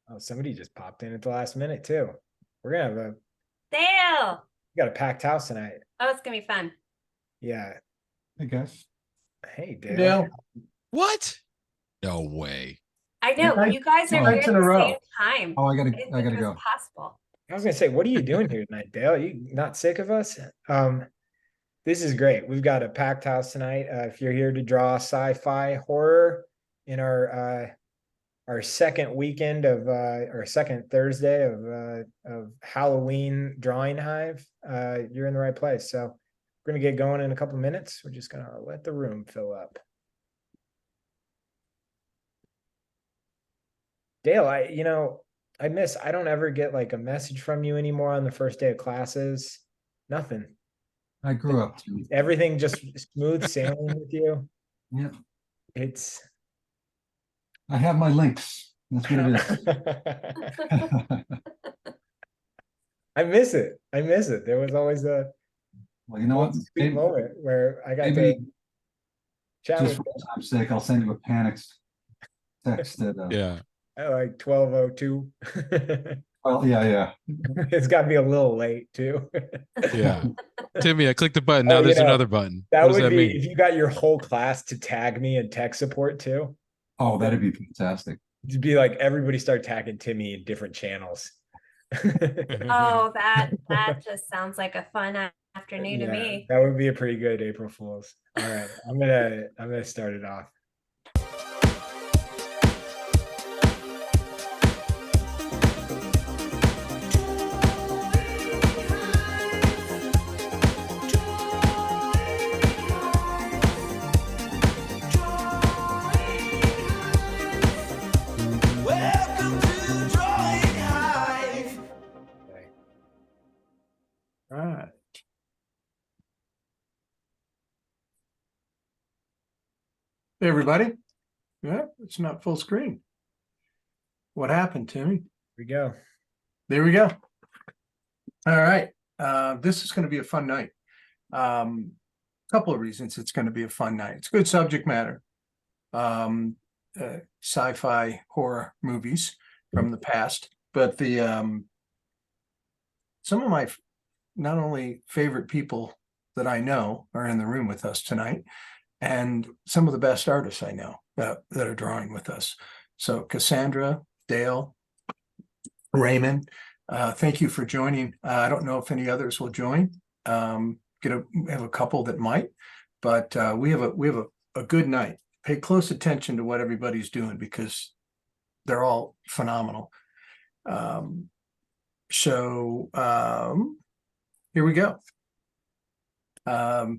Oh, somebody just popped in at the last minute too. We're gonna have a Dale. we got a packed house tonight. Oh, it's gonna be fun. Yeah. I guess. Hey, Hey, Dale. Dale. What? No way. I Two know nights, you guys two are here nights at in a the same row. time. Oh, I I didn't think gotta it was go. possible. I was gonna say, what are you doing here tonight, Dale? You not sick of us? This is great. We've got a packed house tonight. If you're here to draw sci-fi horror in our second weekend of or second Thursday of Halloween drawing hive, you're in the right place. So we're gonna get going in a couple minutes. We're just gonna let the room fill up. Dale, I don't ever get like a message from you anymore on the first day of classes. Nothing. I grew up too. Everything just smooth sailing with you. Yeah, It's I have my links. That's what it is. I miss it. I miss it. There was always a Well, you know one what? sweet moment where I got to Maybe chat just with for time's sake, I'll send you a panic text that. Yeah. at like 12:02. Well, yeah. It's got to be a little late too. Yeah. Timmy, I clicked the button. Oh, Now there's another button. That What does would that be mean? if you got your whole class to tag me in tech support too. Oh, that'd be fantastic. It'd be like everybody start tagging Timmy in different channels. Oh, that just sounds like a fun afternoon to Yeah, me. that would be a pretty good April Fool's. All right, I'm gonna start it off. Welcome to Drawing Hive. Okay. All right. Hey, everybody. Yeah, it's not full screen. What happened, Timmy? Here we go. There we go. All right. This is going to be a fun night. Couple of reasons it's going to be a fun night. It's good subject matter. Sci-fi horror movies from the past, but some of my not only favorite people that I know are in the room with us tonight, and some of the best artists I know that are drawing with us. So Cassandra, Dale, Raymond, thank you for joining. I don't know if any others will join. We have a couple that might, but we have a good night. Pay close attention to what everybody's doing because they're all phenomenal. Here we go. I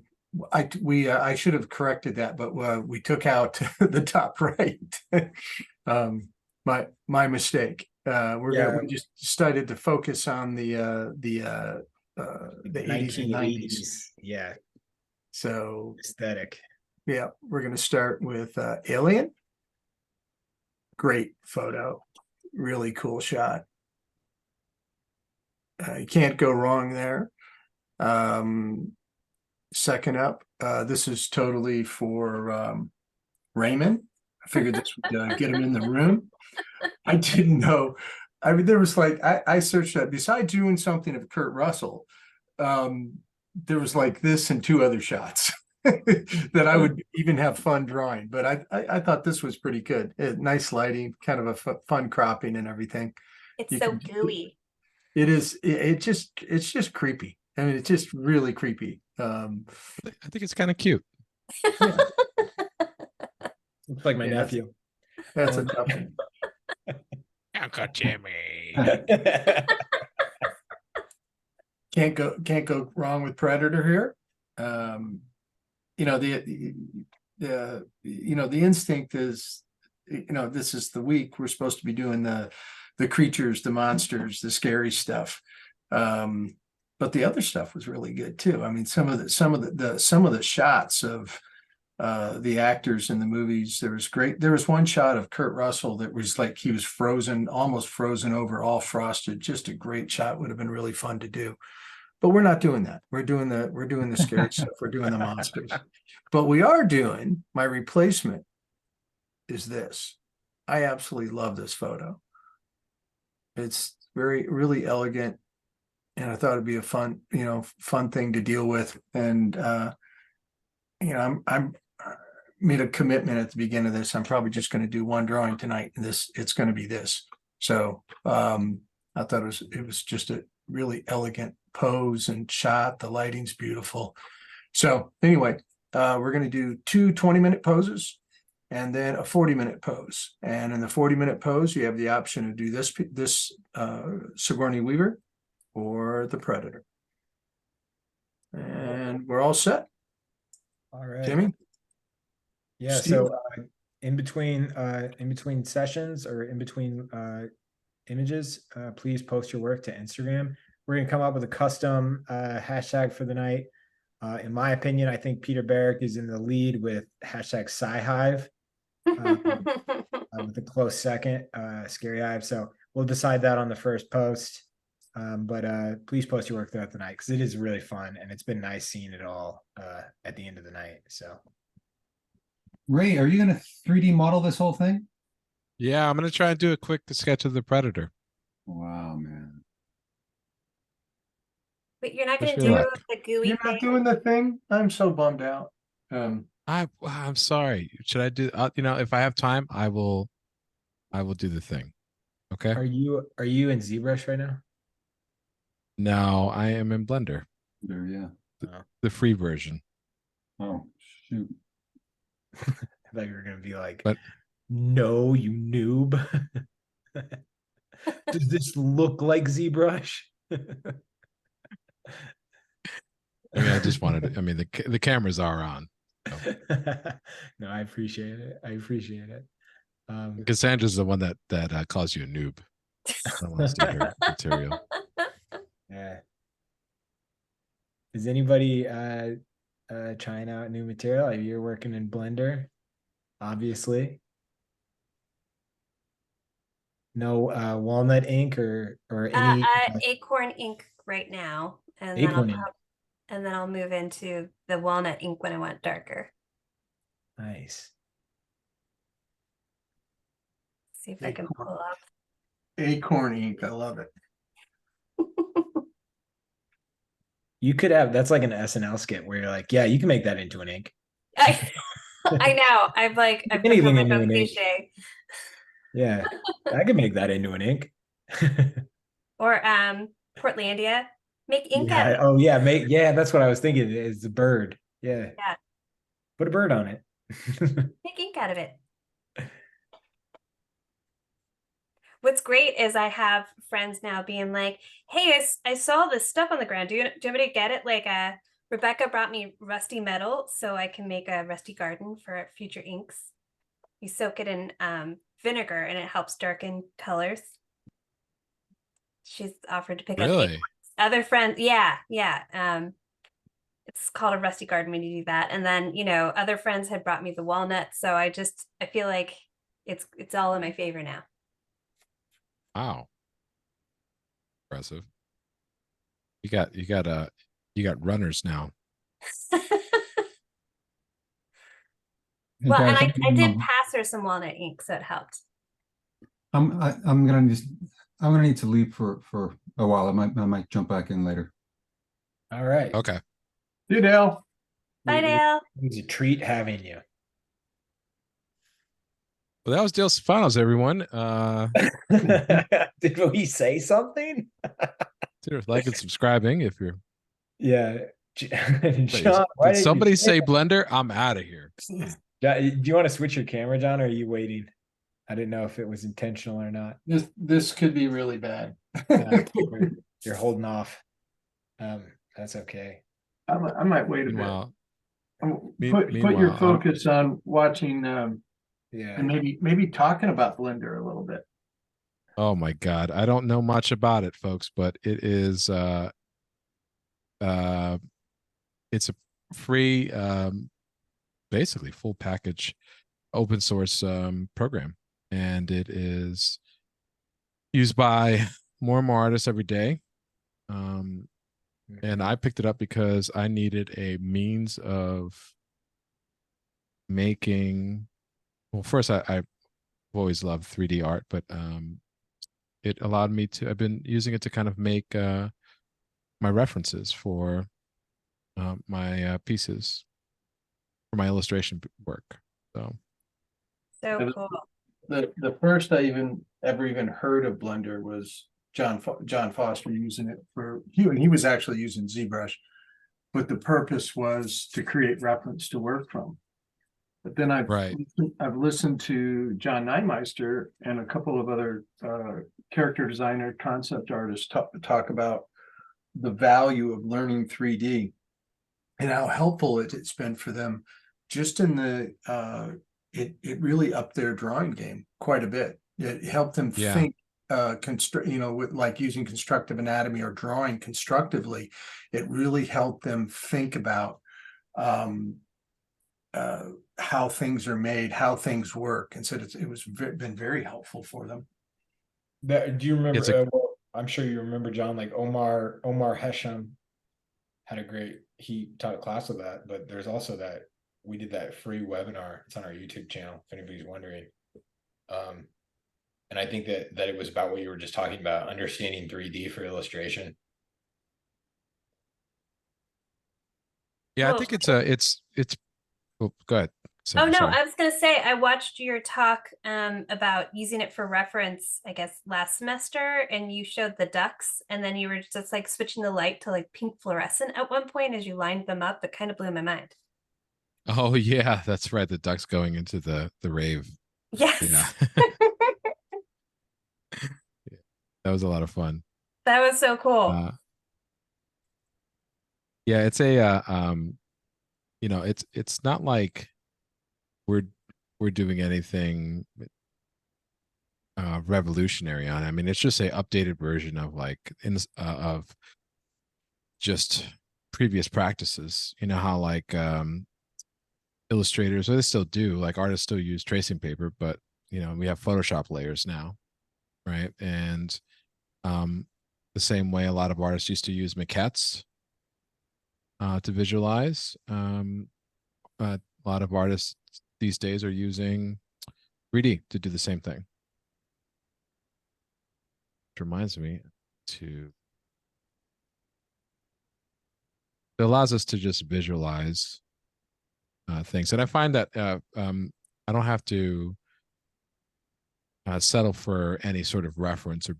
should have corrected that, but we took out the top right. My mistake. We just started to focus on the 80s and 90s. Yeah. So Aesthetic. yeah, we're going to start with Alien. Great photo, really cool shot. You can't go wrong there. Second up, this is totally for Raymond. I figured this would get him in the room. I didn't know. I mean, there was like, I searched that. Besides doing something of Kurt Russell, there was like this and two other shots that I would even have fun drawing. But I thought this was pretty good. Nice lighting, kind of a fun cropping and everything. It's so gooey. It is. It's just creepy. I mean, it's just really creepy. I think it's kind of cute. Yeah. Looks like my nephew. That's a tough one. Uncle Jimmy. Can't go wrong with Predator here. The instinct is, this is the week we're supposed to be doing the creatures, the monsters, the scary stuff. But the other stuff was really good too. I mean, some of the shots of the actors in the movies, there was one shot of Kurt Russell that was like he was frozen, almost frozen over, all frosted. Just a great shot. Would have been really fun to do. But we're not doing that. We're doing the scary stuff. We're doing the monsters. But we are doing, my replacement is this. I absolutely love this photo. It's really elegant. And I thought it'd be a fun thing to deal with. And, I'm made a commitment at the beginning of this. I'm probably just going to do one drawing tonight and it's going to be this. So, I thought it was just a really elegant pose and shot. The lighting's beautiful. So anyway, we're going to do two 20-minute poses and then a 40-minute pose. And in the 40-minute pose, you have the option to do this Sigourney Weaver or the Predator. And we're all set. All right. Timmy? Yeah, Steve? so in between sessions or in between images, please post your work to Instagram. We're gonna come up with a custom hashtag for the night. In my opinion, I think Peter Barrick is in the lead with hashtag Sci-Hive, with a close second, Scary Hive. So we'll decide that on the first post. But please post your work throughout the night because it is really fun and it's been nice seeing it all at the end of the night. So Ray, are you gonna 3D model this whole thing? Yeah, I'm gonna try and do a quick sketch of the Predator. Wow, man. But you're not Wish gonna me do luck. the gooey You're not thing? doing the thing? I'm so bummed out. I'm sorry. Should I do? If I have time, I will do the thing. Okay. are you in ZBrush right now? No, I am in Blender, There, yeah. the free version. Oh, shoot. I thought you were gonna be like, But- no, you noob. Does this look like ZBrush? I mean, I just wanted to, I mean, the cameras are on. No, I appreciate it. I appreciate it. Cassandra's the one that calls you a noob. I don't want to steal her material. Yeah. Is anybody trying out new material? You're working in Blender, obviously. No walnut ink or any Acorn ink right now, and Acorn ink. then I'll move into the walnut ink when I want darker. Nice. See if I can Acorn. pull up. Acorn ink. I love it. You could have that's like an SNL skit where you're like, yeah, you can make that into an ink. I know. I've Anything become like into a an ink. cliche. Yeah, I can make that into an ink. Or Portlandia. Make ink out of Yeah. it. Oh yeah, yeah, that's what I was thinking. Is the bird. Yeah. Yeah. Put a bird on it. Make ink out of it. What's great is I have friends now being like, hey, I saw this stuff on the ground. Do you want me to get it? Like Rebecca brought me rusty metal so I can make a rusty garden for future inks. You soak it in vinegar and it helps darken colors. She's offered to pick up Really? other friends. Yeah. It's called a rusty garden when you do that. And then, other friends had brought me the walnuts. So I feel like it's all in my favor now. Wow. Impressive. You got runners now. Well, and Guys, I did pass her some walnut ink, so it helped. I'm gonna need to leave for a while. I might jump back in later. All right. Okay. You Dale. Bye, Dale. It's a treat having you. Well, that was Dale Stefanos, everyone. Did we say something? Consider liking, subscribing if you're. Yeah. Did John, why did you somebody say say Blender? I'm out of here. that? Do you want to switch your camera, John, or are you waiting? I didn't know if it was intentional or not. This could be really bad. You're holding off. That's okay. I might wait a bit. Meanwhile, Put your meanwhile, focus on watching Yeah. and maybe talking about Blender a little bit. oh my God, I don't know much about it, folks, but it is it's a free basically full package open source program, and it is used by more and more artists every day. And I picked it up because I needed a means of making, well, first I've always loved 3D art, but it allowed me to, I've been using it to kind of make my references for my pieces for my illustration work. So So Yeah, cool. The first I ever heard of Blender was John Foster using it for, he was actually using ZBrush, but the purpose was to create reference to work from. But then right. I've listened to John Neimeister and a couple of other character designer concept artists talk about the value of learning 3D and how helpful it's been for them just in the it really upped their drawing game quite a bit. It helped them Yeah. think with like using constructive anatomy or drawing constructively. It really helped them think about how things are made, how things work, and said been very helpful for them. Do you remember? It's a Well, I'm sure you remember John. Like Omar Hesham had a great. He taught a class of that, but there's also that we did that free webinar. It's on our YouTube channel if anybody's wondering. And I think that it was about what you were just talking about, understanding 3D for illustration. yeah, I Cool. think it's oh, go ahead. Oh Sandra, no, sorry. I was gonna say I watched your talk about using it for reference, I guess last semester, and you showed the ducks, and then you were just like switching the light to like pink fluorescent at one point as you lined them up. It kind of blew my mind. Oh yeah, that's right. The ducks going into the rave. Yes. Yeah. Yeah, that was a lot of fun. That was so cool. Yeah, it's a it's not like we're doing anything revolutionary on it. I mean, it's just a updated version of like of just previous practices. You know how like illustrators, or they still do, like artists still use tracing paper, but we have Photoshop layers now, right? And the same way a lot of artists used to use maquettes to visualize. A lot of artists these days are using 3D to do the same thing. Which reminds me it allows us to just visualize things. And I find that I don't have to settle for any sort of reference or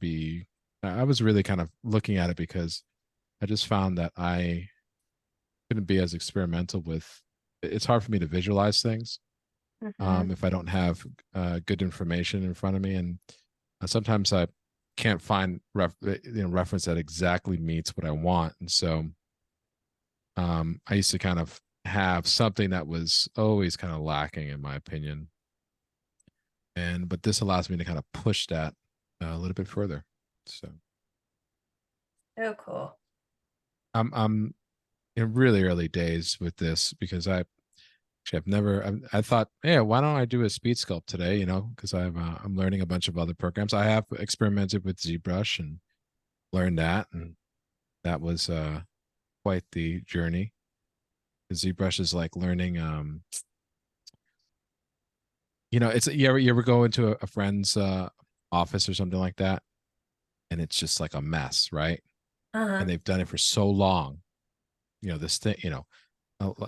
I was really kind of looking at it because I just found that I couldn't be as experimental with, it's hard for me to visualize things if I don't have good information in front of me. And sometimes I can't find reference that exactly meets what I want. And so I used to kind of have something that was always kind of lacking, in my opinion. But this allows me to kind of push that a little bit further. So cool. I'm in really early days with this because I've never, I thought, yeah, why don't I do a speed sculpt today? Because I'm learning a bunch of other programs. I have experimented with ZBrush and learned that, and that was quite the journey. ZBrush is like learning. It's you ever go into a friend's office or something like that, and it's just like a mess, right? And they've done it for so long. This thing,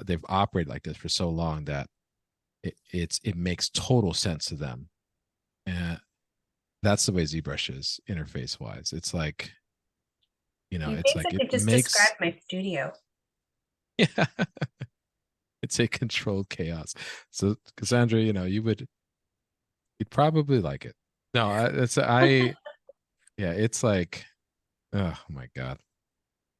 they've operated like this for so long that it makes total sense to them. And that's the way ZBrush is interface wise. It's like, it's like basically it just makes described my studio. Yeah. It's a controlled chaos. So Cassandra, you'd probably like it. No, yeah, it's like, oh my God.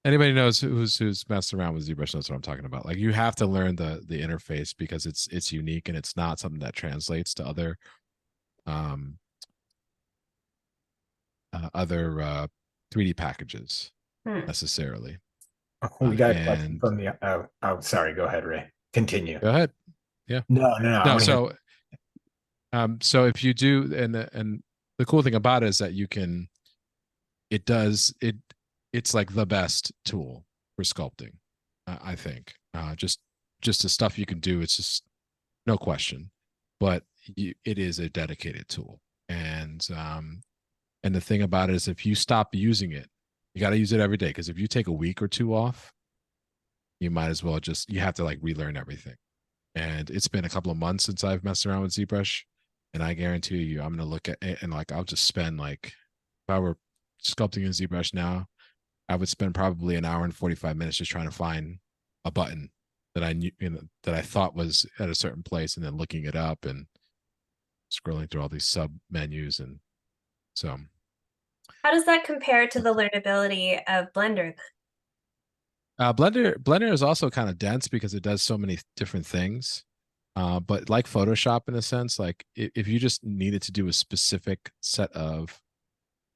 Anybody knows who's messed around with ZBrush knows what I'm talking about. Like you have to learn the interface because it's unique and it's not something that translates to other 3D packages necessarily. We got a question from the. Oh, sorry. Go ahead, Ray. Continue. Go ahead. Yeah. No. So if you do, and the cool thing about it is that it's like the best tool for sculpting. I think just the stuff you can do. It's just no question, but it is a dedicated tool, and And the thing about it is, if you stop using it, you got to use it every day. Because if you take a week or two off, you might as well you have to like relearn everything. And it's been a couple of months since I've messed around with ZBrush, and I guarantee you, I'm gonna look at it and like I'll just spend like, if I were sculpting in ZBrush now, I would spend probably an hour and 45 minutes just trying to find a button that I knew, that I thought was at a certain place, and then looking it up and scrolling through all these sub menus. And so How does that compare to the learnability of Blender? Blender is also kind of dense because it does so many different things. But like Photoshop, in a sense, like if you just needed to do a specific set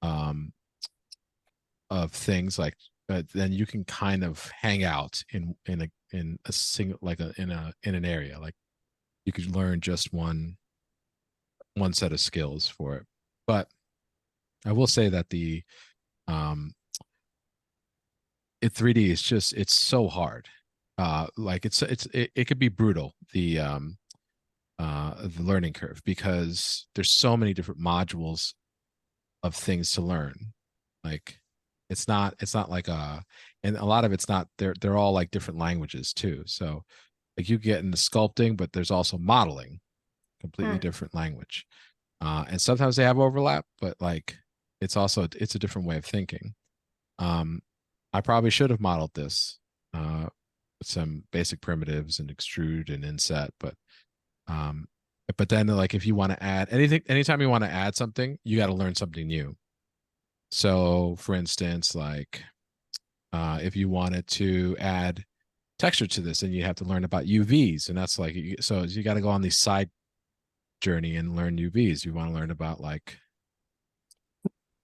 um of things, like then you can kind of hang out in a single, like in an area. Like you could learn just one set of skills for it. But I will say that the 3D is just, it's so hard. Like it could be brutal, the learning curve, because there's so many different modules of things to learn. Like it's not like and a lot of it's not, they're all like different languages too. So like you get into sculpting, but there's also modeling, completely different language. And sometimes they have overlap, but like it's a different way of thinking. I probably should have modeled this with some basic primitives and extrude and inset, but then like if you want to add anything, anytime you want to add something, you got to learn something new. So for instance, like if you wanted to add texture to this, then you have to learn about UVs, and that's like, so you got to go on these side journey and learn UVs. You want to learn about like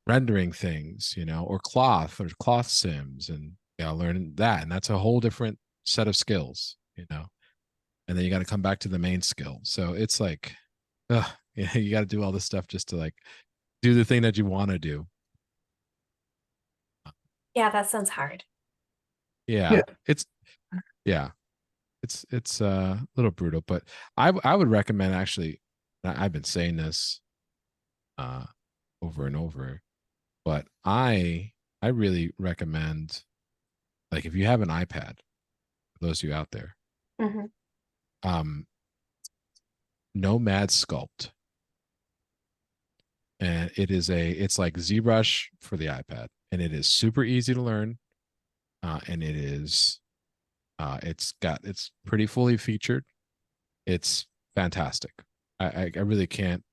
rendering things, or cloth sims, and learn that, and that's a whole different set of skills, and then you got to come back to the main skill. So it's like, you got to do all this stuff just to like do the thing that you want to do. Yeah, that sounds hard. Yeah. It's a little brutal, but I would recommend, actually, I've been saying this over and over, but I really recommend, like, if you have an iPad, for those of you out there, Nomad Sculpt. And it's like ZBrush for the iPad, and it is super easy to learn. And it's pretty fully featured. It's fantastic. I really can't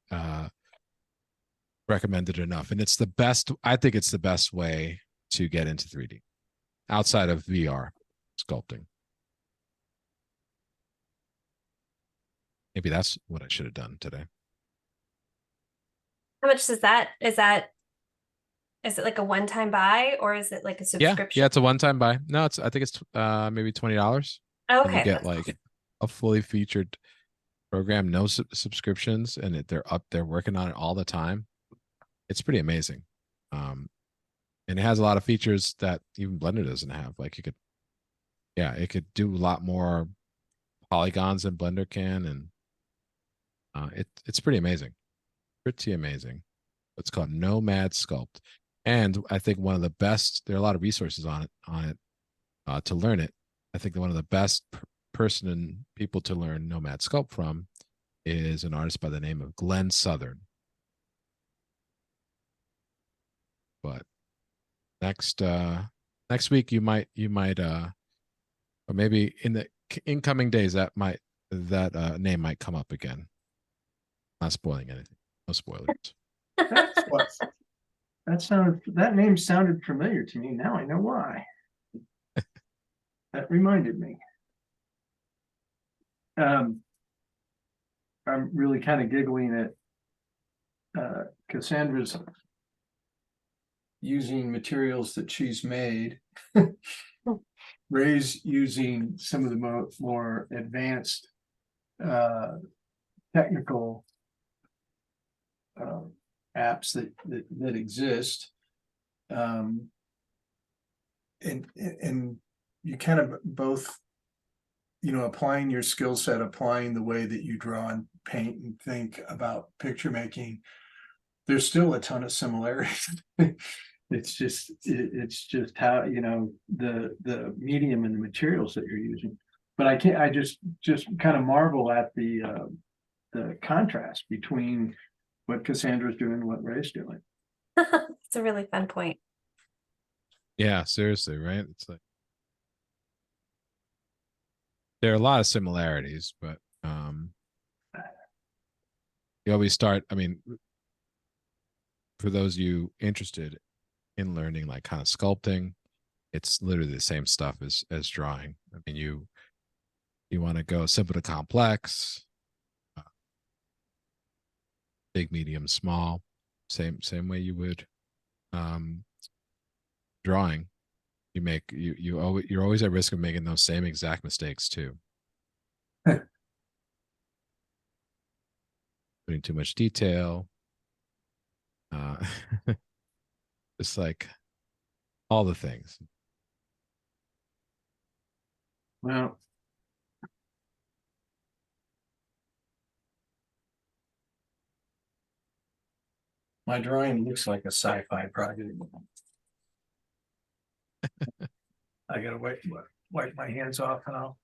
recommend it enough. And I think it's the best way to get into 3D outside of VR sculpting. Maybe that's what I should have done today. How much is that? Is it like a one-time buy, or is it like a subscription? Yeah, it's a one-time buy. No, I think it's maybe $20. Okay. And you get like a fully featured program, no subscriptions, and they're working on it all the time. It's pretty amazing. And it has a lot of features that even Blender doesn't have. Like it could do a lot more polygons than Blender can, and it's pretty amazing. Pretty amazing. It's called Nomad Sculpt. And I think one of the best, there are a lot of resources on it to learn it. I think that one of the best people to learn Nomad Sculpt from is an artist by the name of Glenn Southern. But next week you might or maybe in the incoming days that name might come up again. Not spoiling anything. No spoilers. That name sounded familiar to me. Now I know why. That reminded me. I'm really kind of giggling at Cassandra's using materials that she's made. Ray's using some of the more advanced technical apps that exist, and you kind of both, applying your skill set, applying the way that you draw and paint and think about picture making, there's still a ton of similarities. It's just, it's just how, you know, the medium and the materials that you're using. But I just kind of marvel at the contrast between what Cassandra's doing and what Ray's doing. It's a really fun point. Yeah, seriously, right? It's like there are a lot of similarities, but you always start, I mean, for those of you interested in learning like kind of sculpting, it's literally the same stuff as drawing. I mean, you want to go simple to complex, big, medium, small, same way you would drawing. You're always at risk of making those same exact mistakes too. Putting too much detail. Just like all the things. Well, my drawing looks like a sci-fi project. I gotta wipe my hands off, and I'll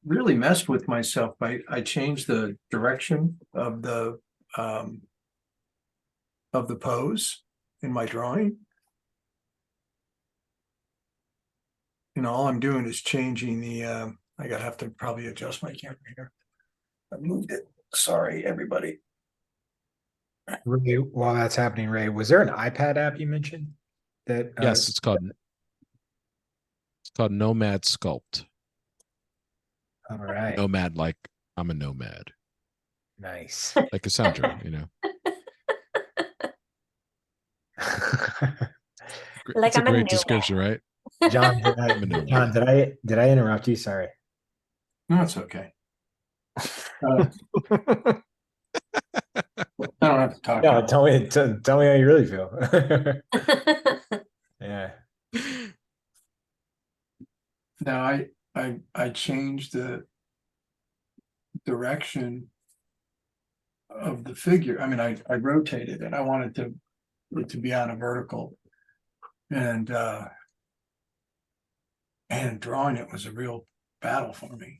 really messed with myself. I changed the direction of the pose in my drawing. And all I'm doing is changing the I gotta have to probably adjust my camera here. I moved it. Sorry, everybody. Ray, while that's happening, Ray, was there an iPad app you mentioned that? Yes, it's called Nomad Sculpt. All right. Nomad, like I'm a nomad, Nice. like Cassandra, you know. Like It's a I'm a great nomad. description, right? John, I'm a nomad. did I interrupt you? Sorry. No, it's okay. I don't have to talk. No, tell me how you really feel. Yeah. Now I changed the direction of the figure. I mean, I rotated it. I wanted it to be on a vertical, and drawing it was a real battle for me.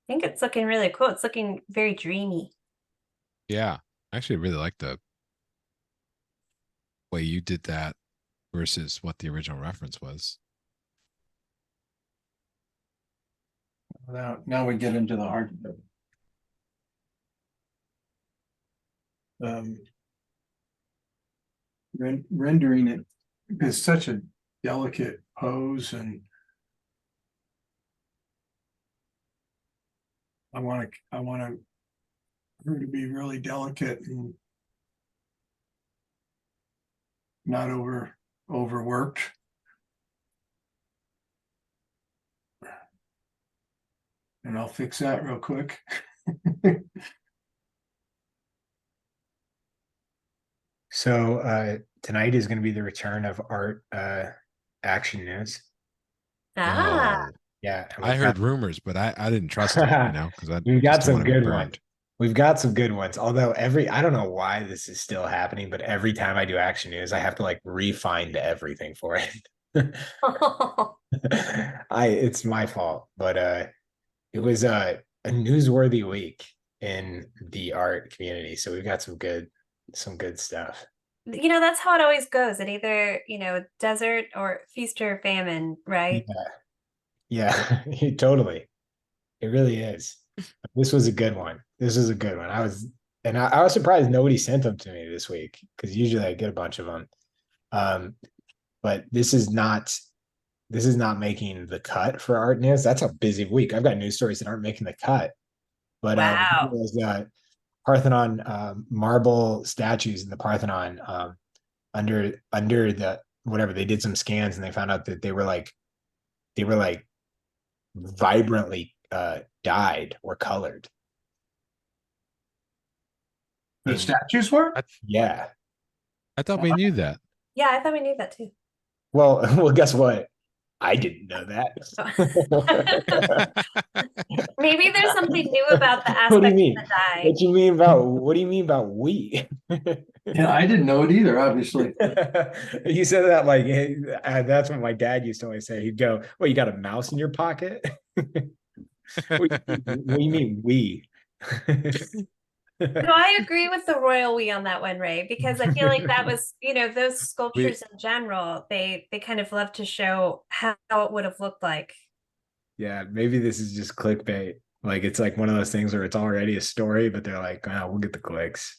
I think it's looking really cool. It's looking very dreamy. Yeah, I actually really like the way you did that versus what the original reference was. Now we get into the hard. Rendering it is such a delicate pose, and I want her to be really delicate and not overworked. And I'll fix that real quick. So tonight is going to be the return of art action news. Ah, Oh, Yeah, and I we've heard got- rumors, but I didn't trust it, you know, because I We've got just didn't some want to be good ones. burned. We've got some good ones. Although I don't know why this is still happening, but every time I do action news, I have to like refind everything for it. It's my fault, but it was a newsworthy week in the art community. So we've got some good stuff. that's how it always goes. It either, desert or feast or famine, right? Yeah, totally. It really is. This was a good one. This was a good one. I was surprised nobody sent them to me this week, because usually I get a bunch of them. But this is not making the cut for art news. That's a busy week. I've got news stories that aren't making the cut. But Wow. there's Parthenon marble statues in the Parthenon under the whatever, they did some scans and they found out that they were like vibrantly dyed or colored. The statues were? Yeah. I thought we knew that. Yeah, I thought we knew that too. Well, guess what? I didn't know that. Maybe there's something new about the What do you aspect of mean? the die. What do you mean about we? Yeah, I didn't know it either, obviously. You said that like hey, that's what my dad used to always say. He'd go, "Well, you got a mouse in your pocket?" What do you mean we? No, I agree with the royal we on that one, Ray, because I feel like that was, those sculptures in general, they kind of love to show how it would have looked like. Yeah, maybe this is just clickbait. Like it's like one of those things where it's already a story, but they're like, "Oh, we'll get the clicks."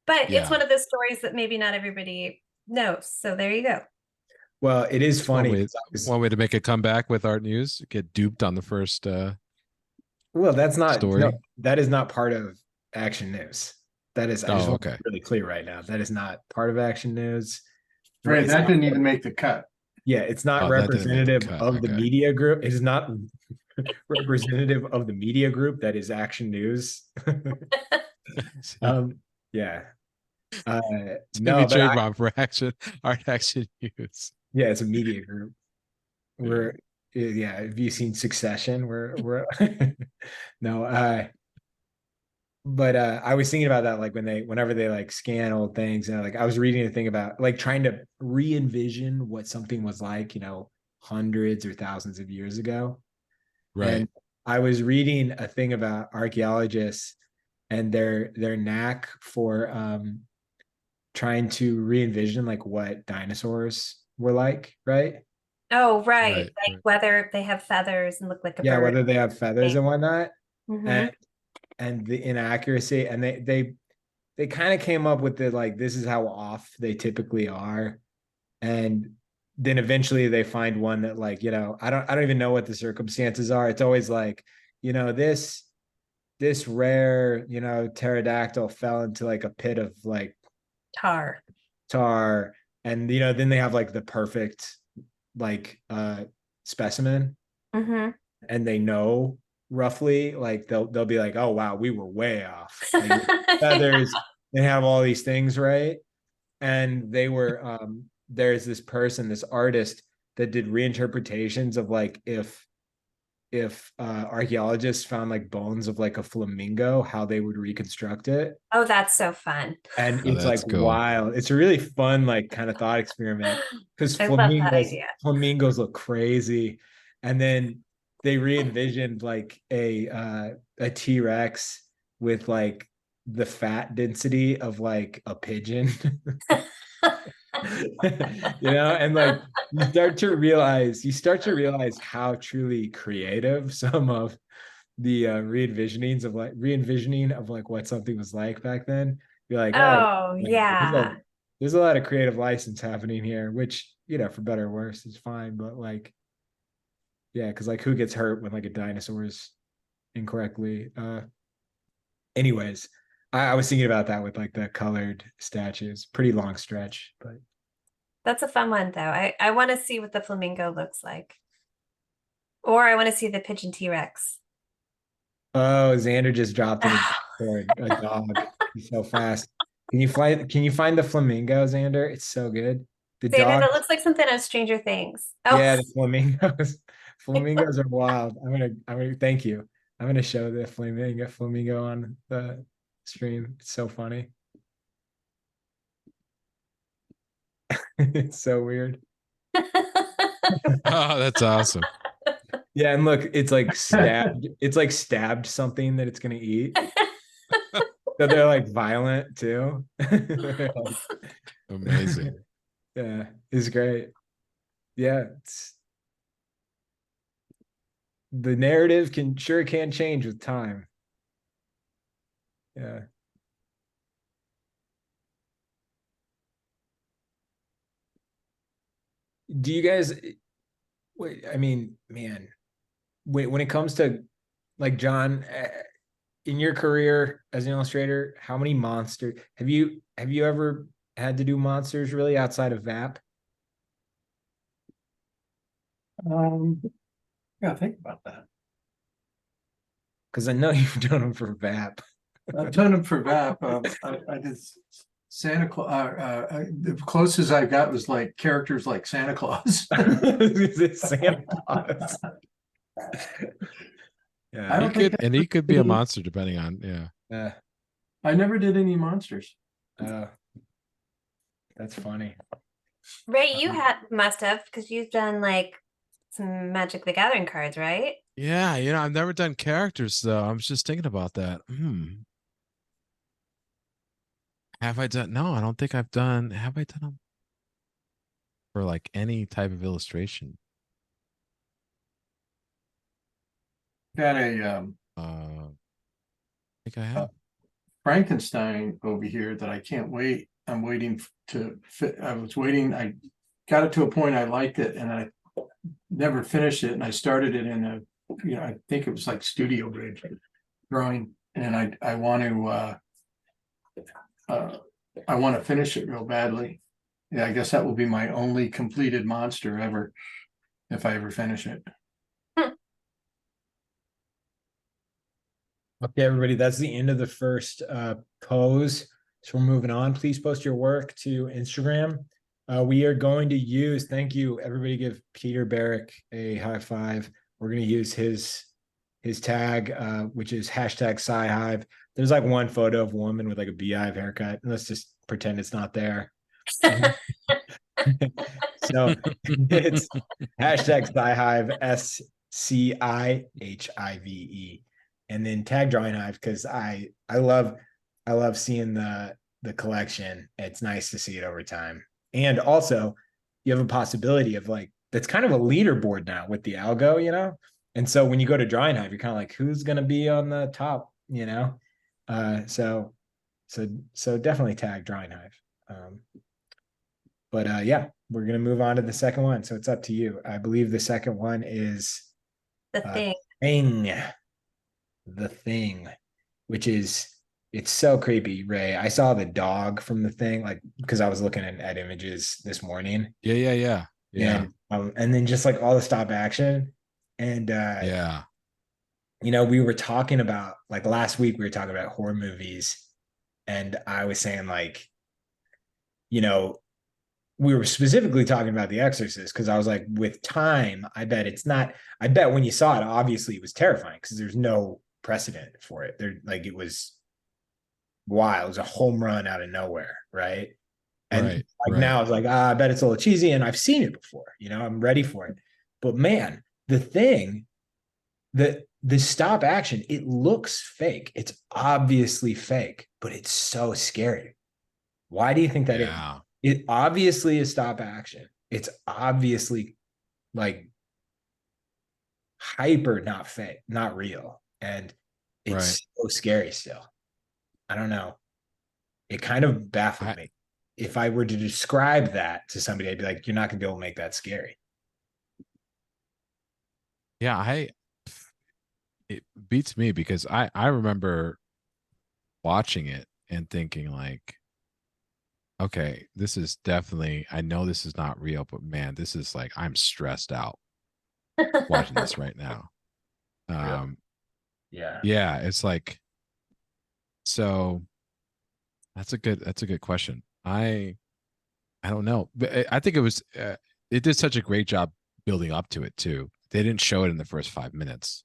But it's Yeah. one of those stories that maybe not everybody knows. So there you go. Well, it is One funny. way, 'Cause I was- one way to make a comeback with art news, get duped on the first well, that's not story. no, that is not part of Action News. That is, I just Oh, want to okay. be really clear right now. That is not part of Action News. Right, It's that not- didn't even make the cut. Yeah, it's not Oh, that didn't make the representative cut, of the okay. media group. It is not representative of the media group that is Action News. Yeah. No, Maybe but I, trademark for art action news. yeah, it's a media group. We're yeah, have you seen Succession? We're no, but I was thinking about that like whenever they like scan old things, and like I was reading a thing about like trying to re-envision what something was like, hundreds or thousands of years ago. Right. And I was reading a thing about archaeologists and their knack for trying to re-envision like what dinosaurs were like, right? Oh, right. Right, Like right. whether they have feathers and look like a Yeah, bird. whether they have feathers and whatnot. Mhm. And the inaccuracy, and they kind of came up with the like this is how off they typically are. And then eventually they find one that like, I don't even know what the circumstances are. It's always like, this rare, pterodactyl fell into like a pit of like Tar. tar, and then they have like the perfect like specimen, Hmm. and they know roughly like they'll be like, oh wow, we were way off. Like feathers, they have all these things, right? And they were there's this person, this artist that did reinterpretations of like if archaeologists found like bones of like a flamingo, how they would reconstruct it. Oh, that's so fun. And Oh, it's like that's cool. wild. It's a really fun like kind of thought experiment because I love that idea. flamingos look crazy. And then they re-envisioned like a T-Rex with like the fat density of like a pigeon. And like you start to realize how truly creative some of the re-envisioning of like what something was like back then. You're like, oh Oh, yeah, yeah. there's a lot of creative license happening here, which for better or worse is fine. But like, yeah, because like who gets hurt when like a dinosaur is incorrectly anyways, I was thinking about that with like the colored statues. Pretty long stretch, but That's a fun one, though. I want to see what the flamingo looks like. Or I want to see the pigeon T-Rex. oh, Xander just dropped in for a dog. He's so fast. Can you find the flamingo, Xander? It's so good. The Xander, dog, that looks like something out of Stranger Things. Oh, yeah, the flamingos. Flamingos are wild. I'm gonna thank you. I'm gonna show the flamingo on the stream. It's so funny. It's so weird. Oh, that's awesome. Yeah, and look, it's like stabbed something that it's gonna eat. So they're like violent too. Amazing. Yeah, it's great. Yeah, the narrative can change with time. Yeah. Do you guys wait, I mean, man, when it comes to like John, in your career as an illustrator, how many monsters have you ever had to do monsters really outside of VAP? Yeah, think about that. Because I know you've done them for VAP. I've done them for VAP. I did Santa Claus, the closest I got was like characters like Santa Claus. It's Santa Claus. I Yeah. don't think He could be a monster depending on, yeah. Yeah. I never did any monsters. That's funny. Ray, you must have, because you've done like some Magic the Gathering cards, right? Yeah, I've never done characters though. I was just thinking about that. Have I done? No, I don't think I've done. Have I done them for like any type of illustration? Got a I think I have. Frankenstein over here that I can't wait. I'm waiting to fit. I was waiting. I got it to a point I liked it, and I never finished it. And I started it in I think it was like Studio Bridge drawing, and I want to finish it real badly. Yeah, I guess that will be my only completed monster ever, if I ever finish it. Okay, everybody, that's the end of the first pose. So we're moving on. Please post your work to Instagram. We are going to use, thank you, everybody give Peter Barrick a high five. We're going to use his tag, which is hashtag Sci-Hive. There's like one photo of a woman with like a beehive haircut. And let's just pretend it's not there. So it's hashtag Sci-Hive, SCIHIVE. And then tag Drawing Hive, because I love seeing the collection. It's nice to see it over time. And also you have a possibility of like, that's kind of a leaderboard now with the algo, And so when you go to Drawing Hive, you're kind of like, who's gonna be on the top, so definitely tag Drawing Hive. But yeah, we're gonna move on to the second one. So it's up to you. I believe the second one is The thing. The Thing, which is, it's so creepy, Ray. I saw the dog from The Thing, like, because I was looking at images this morning. Yeah. And then just like all the stop action. And Yeah. we were talking about, like, last week we were talking about horror movies, and I was saying, like, we were specifically talking about The Exorcist, because I was like, with time, I bet when you saw it, obviously it was terrifying because there's no precedent for it. It was wild. It was a home run out of nowhere, right? And now it's like, I bet it's a little cheesy, and I've seen it before. I'm ready for it. But man, The Thing, the stop action, it looks fake. It's obviously fake, but it's so scary. Why do you think that is? It obviously is stop action. It's obviously like hyper not fake, not real. And it's so scary still. I don't know. It kind of baffled me. If I were to describe that to somebody, I'd be like, you're not gonna be able to make that scary. Yeah, it beats me because I remember watching it and thinking like, okay, this is definitely, I know this is not real, but man, this is like, I'm stressed out watching this right now. Yeah, it's like, so that's a good question. I don't know, but I think it did such a great job building up to it too. They didn't show it in the first 5 minutes,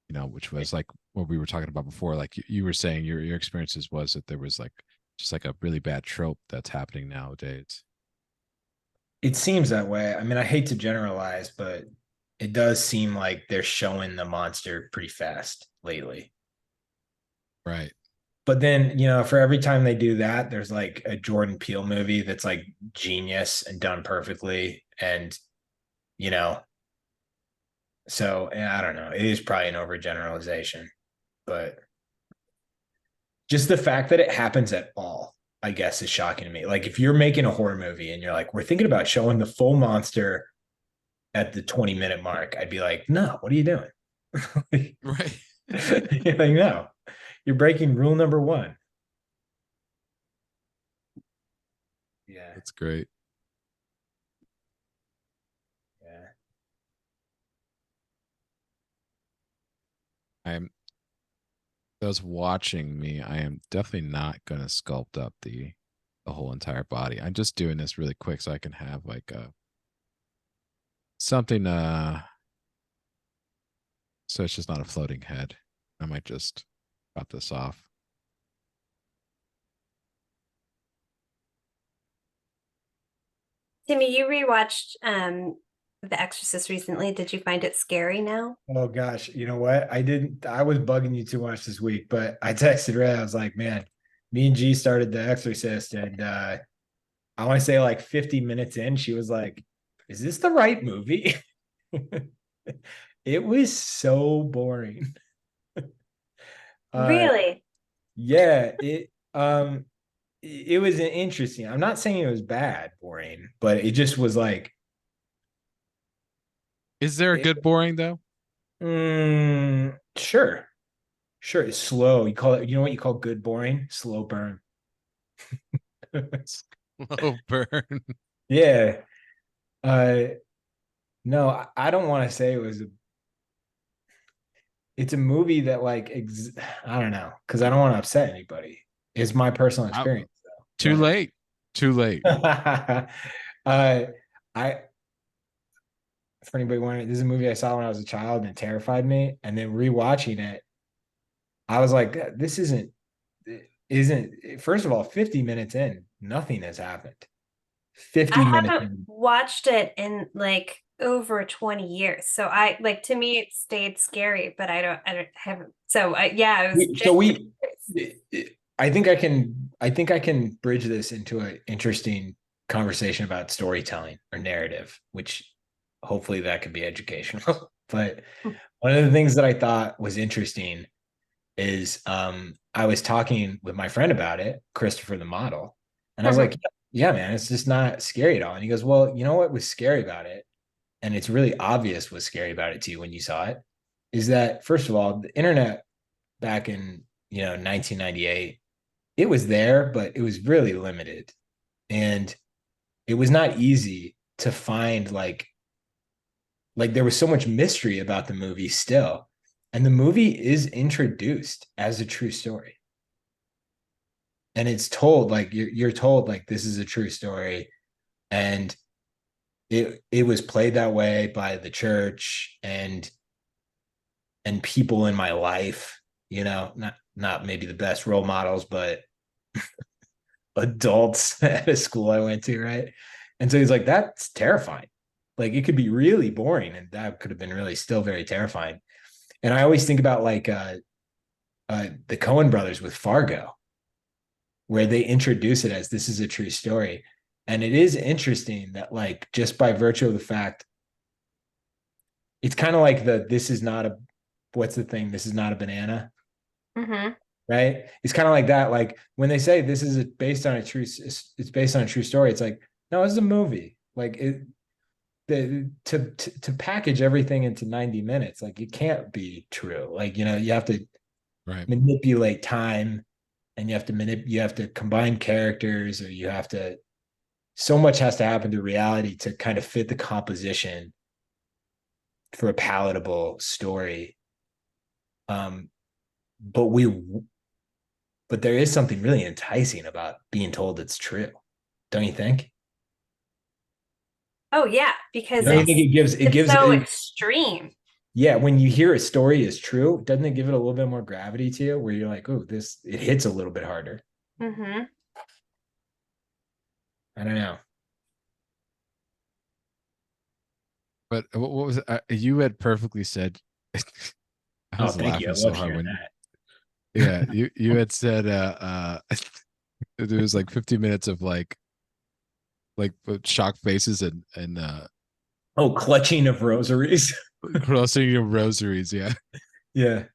which was like what we were talking about before. Like you were saying, your experiences was that there was like just like a really bad trope that's happening nowadays. It seems that way. I mean, I hate to generalize, but it does seem like they're showing the monster pretty fast lately. Right. But then, for every time they do that, there's like a Jordan Peele movie that's like genius and done perfectly. And, so I don't know. It is probably an overgeneralization, but just the fact that it happens at all, I guess, is shocking to me. Like, if you're making a horror movie and you're like, we're thinking about showing the full monster at the 20-minute mark, I'd be like, no, what are you doing? Right. You're like, no, you're breaking rule number one. Yeah. That's great. Yeah. those watching me, I am definitely not going to sculpt up the whole entire body. I'm just doing this really quick so I can have like a something so it's just not a floating head. I might just cut this off. Timmy, you rewatched The Exorcist recently. Did you find it scary now? Oh gosh, you know what? I was bugging you too much this week, but I texted Ray. I was like, man, me and G started The Exorcist, and I want to say like 50 minutes in, she was like, is this the right movie? It was so boring. Uh Really? yeah, it was interesting. I'm not saying it was bad, boring, but it just was like Is there a it, good boring though? sure. Sure, it's slow. You call it, you know what you call good boring? Slow burn. Slow burn. Yeah. Uh no, I don't want to say it was it's a movie that like I don't know, because I don't want to upset anybody. It's my personal experience though. Too late. Too late. I for anybody wondering, this is a movie I saw when I was a child and it terrified me. And then rewatching it, I was like, this isn't first of all, 50 minutes in, nothing has happened. 50 I minutes haven't in. watched it in like over 20 years. So I like to me it stayed scary, but I don't haven't. So yeah, it was So genuinely we I think I can bridge this into an interesting conversation about storytelling or narrative, which hopefully that could be educational. But one of the things that I thought was interesting is I was talking with my friend about it, Christopher the model, and I was like, yeah, man, it's just not scary at all. And he goes, well, you know what was scary about it? And it's really obvious what's scary about it to you when you saw it, is that first of all, the internet back in 1998, it was there, but it was really limited. And it was not easy to find like there was so much mystery about the movie still. And the movie is introduced as a true story. And it's told like you're told like this is a true story. And it was played that way by the church and people in my life, not maybe the best role models, but adults at a school I went to, right? And so he's like, that's terrifying. Like it could be really boring, and that could have been really still very terrifying. And I always think about like the Coen brothers with Fargo, where they introduce it as this is a true story. And it is interesting that like just by virtue of the fact, it's kind of like this is not a what's the thing? This is not a banana. Mhm. Right? It's kind of like that. Like when they say this is based on a true, it's based on a true story. It's like, no, it's a movie. Like to package everything into 90 minutes, like it can't be true. Like, you have to Right. manipulate time, and you have to combine characters, or you have to, so much has to happen to reality to kind of fit the composition for a palatable story. Um, but there is something really enticing about being told it's true, don't you think? Oh yeah, because Don't you think it it's gives so it, extreme. yeah, when you hear a story is true, doesn't it give it a little bit more gravity to you, where you're like, oh, it hits a little bit harder. Hmm. I don't know. But what was it? You had perfectly said I Oh, was thank you. laughing I so love hard hearing when that. yeah, you had said there was like 50 minutes of like shock faces and Oh, clutching of rosaries. crossing your rosaries, yeah. Yeah.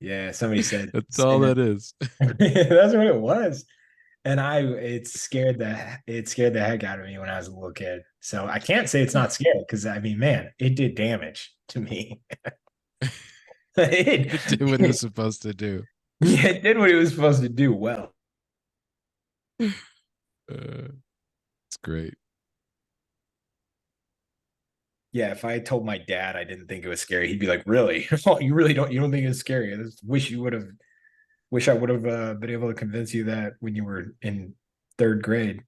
Yeah. Somebody said, That's all that is. that's what it was. And it scared the heck out of me when I was a little kid. So I can't say it's not scary, because I mean, man, it did damage to me. It did what it was supposed to do. Yeah, it did what it was supposed to do well. It's great. Yeah, if I told my dad I didn't think it was scary, he'd be like, "Really? Oh, you don't think it's scary? I just wish I would have been able to convince you that when you were in third grade."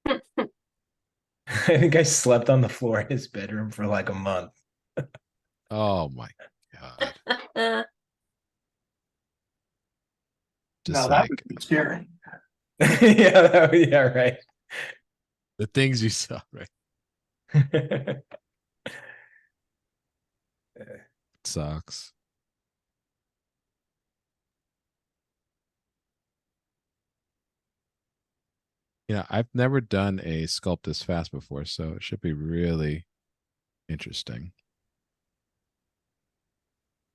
I think I slept on the floor in his bedroom for like a month. Oh my God. Just Now that like would be scary. Yeah, right. the things you saw, right? Sucks. I've never done a sculpt this fast before, so it should be really interesting.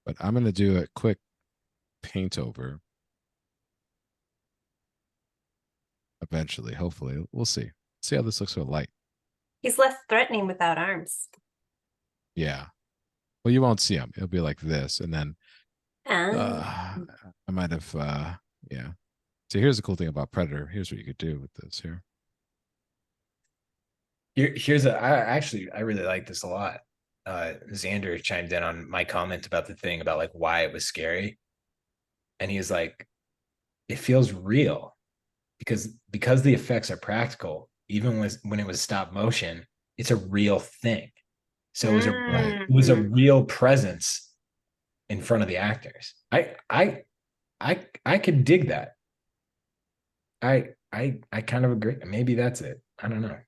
But I'm gonna do a quick paint over eventually, hopefully. We'll see. See how this looks with light. He's less threatening without arms. Yeah. Well, you won't see them. It'll be like this, and then Ah. I might have yeah. So here's the cool thing about Predator. Here's what you could do with this here. I really like this a lot. Xander chimed in on my comment about the thing about like why it was scary. And he was like, it feels real because the effects are practical, even when it was stop motion, it's a real thing. So it was a real presence in front of the actors. I could dig that. I kind of agree. Maybe that's it. I don't know.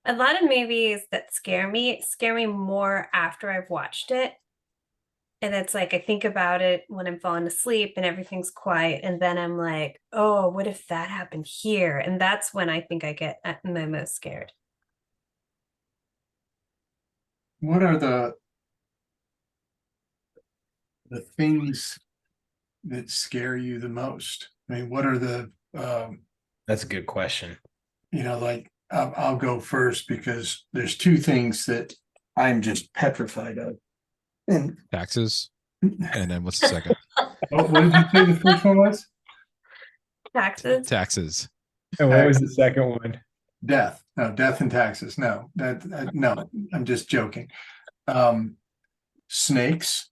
A lot of movies that scare me more after I've watched it. And it's like I think about it when I'm falling asleep and everything's quiet. And then I'm like, oh, what if that happened here? And that's when I think I get the most scared. What are the things that scare you the most? I mean, what are the That's a good question. like I'll go first because there's two things that I'm just petrified of. And Taxes. And then what's the second? what did you say the first one was? Taxes. Taxes. And what was the second one? Death. No, death and taxes. No, no, I'm just joking. Snakes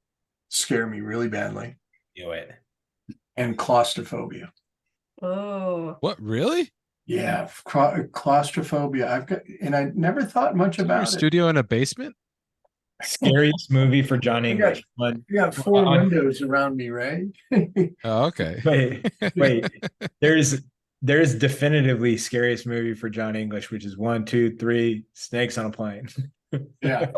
scare me really badly, Knew it. and claustrophobia. Oh. What, really? Yeah, claustrophobia. And I never thought much Is your about it. studio in a basement? Scariest movie for John English. You got four On- windows around me, Ray. Oh, okay. Wait. There's definitively scariest movie for John English, which is 1, 2, 3 snakes on a plane. Yeah,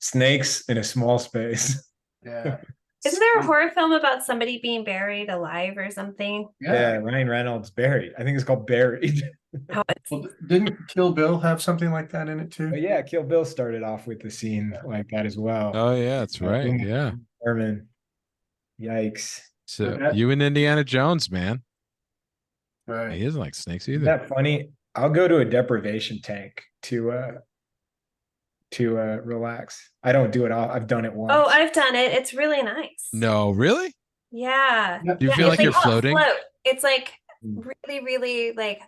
Snakes in a small space. yeah. Isn't there a horror film about somebody being buried alive or something? Yeah, Ryan Reynolds buried. I think it's called Buried. Oh, it's Well, didn't Kill Bill have something like that in it too? But yeah, Kill Bill started off with the scene like that as well. Oh, yeah, that's right. Yeah. Herman. Yikes. So that- you and Indiana Jones, man. Right. He doesn't like snakes Isn't either. that funny? I'll go to a deprivation tank to relax. I don't do it all. I've done it once. Oh, I've done it. It's really nice. No, really? Yeah. Yeah. Do you Yeah, feel it's like you're oh, floating? float. It's like Mm. really, really like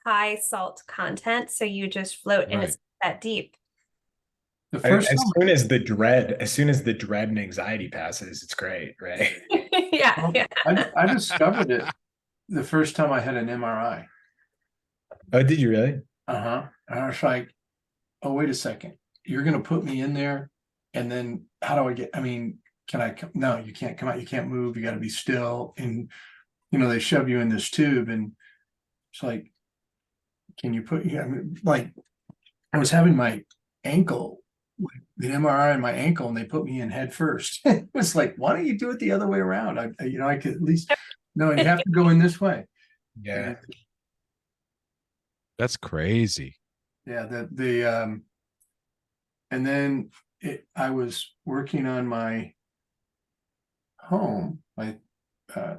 high salt content. So you just float and it's that deep. The first As time, soon as the dread and anxiety passes, it's great, right? Yeah. Yeah. I discovered it the first time I had an MRI. Oh, did you really? And I was like, oh, wait a second. You're going to put me in there. And then how do I get, can I come? No, you can't come out. You can't move. You got to be still. And, they shove you in this tube and it's like, can you put, like I was having my ankle, the MRI on my ankle, and they put me in head first. It was like, why don't you do it the other way around? I could at least, no, you have to go in this way. Yeah. That's crazy. Yeah, and then I was working on my home, my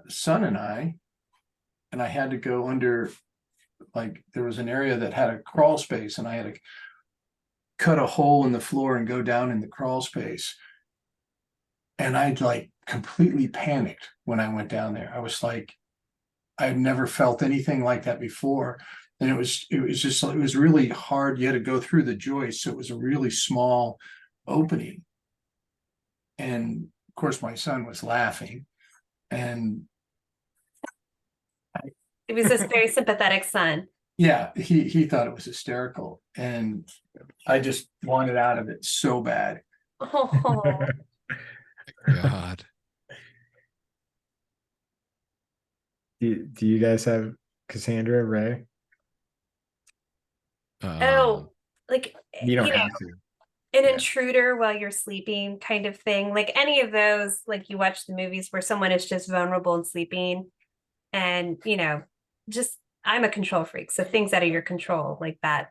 son and I had to go under, like there was an area that had a crawl space and I had to cut a hole in the floor and go down in the crawl space. And I'd like completely panicked when I went down there. I was like, I've never felt anything like that before. And it was just, it was really hard. You had to go through the joist. So it was a really small opening. And of course, my son was laughing. And It was this very sympathetic son. yeah, he thought it was hysterical. And I just wanted out of it so bad. Oh, God. Do you guys have Cassandra, Ray? oh, like You don't you know, have to. an Yeah. intruder while you're sleeping kind of thing. Like any of those, like you watch the movies where someone is just vulnerable and sleeping, and just I'm a control freak, so things out of your control like that,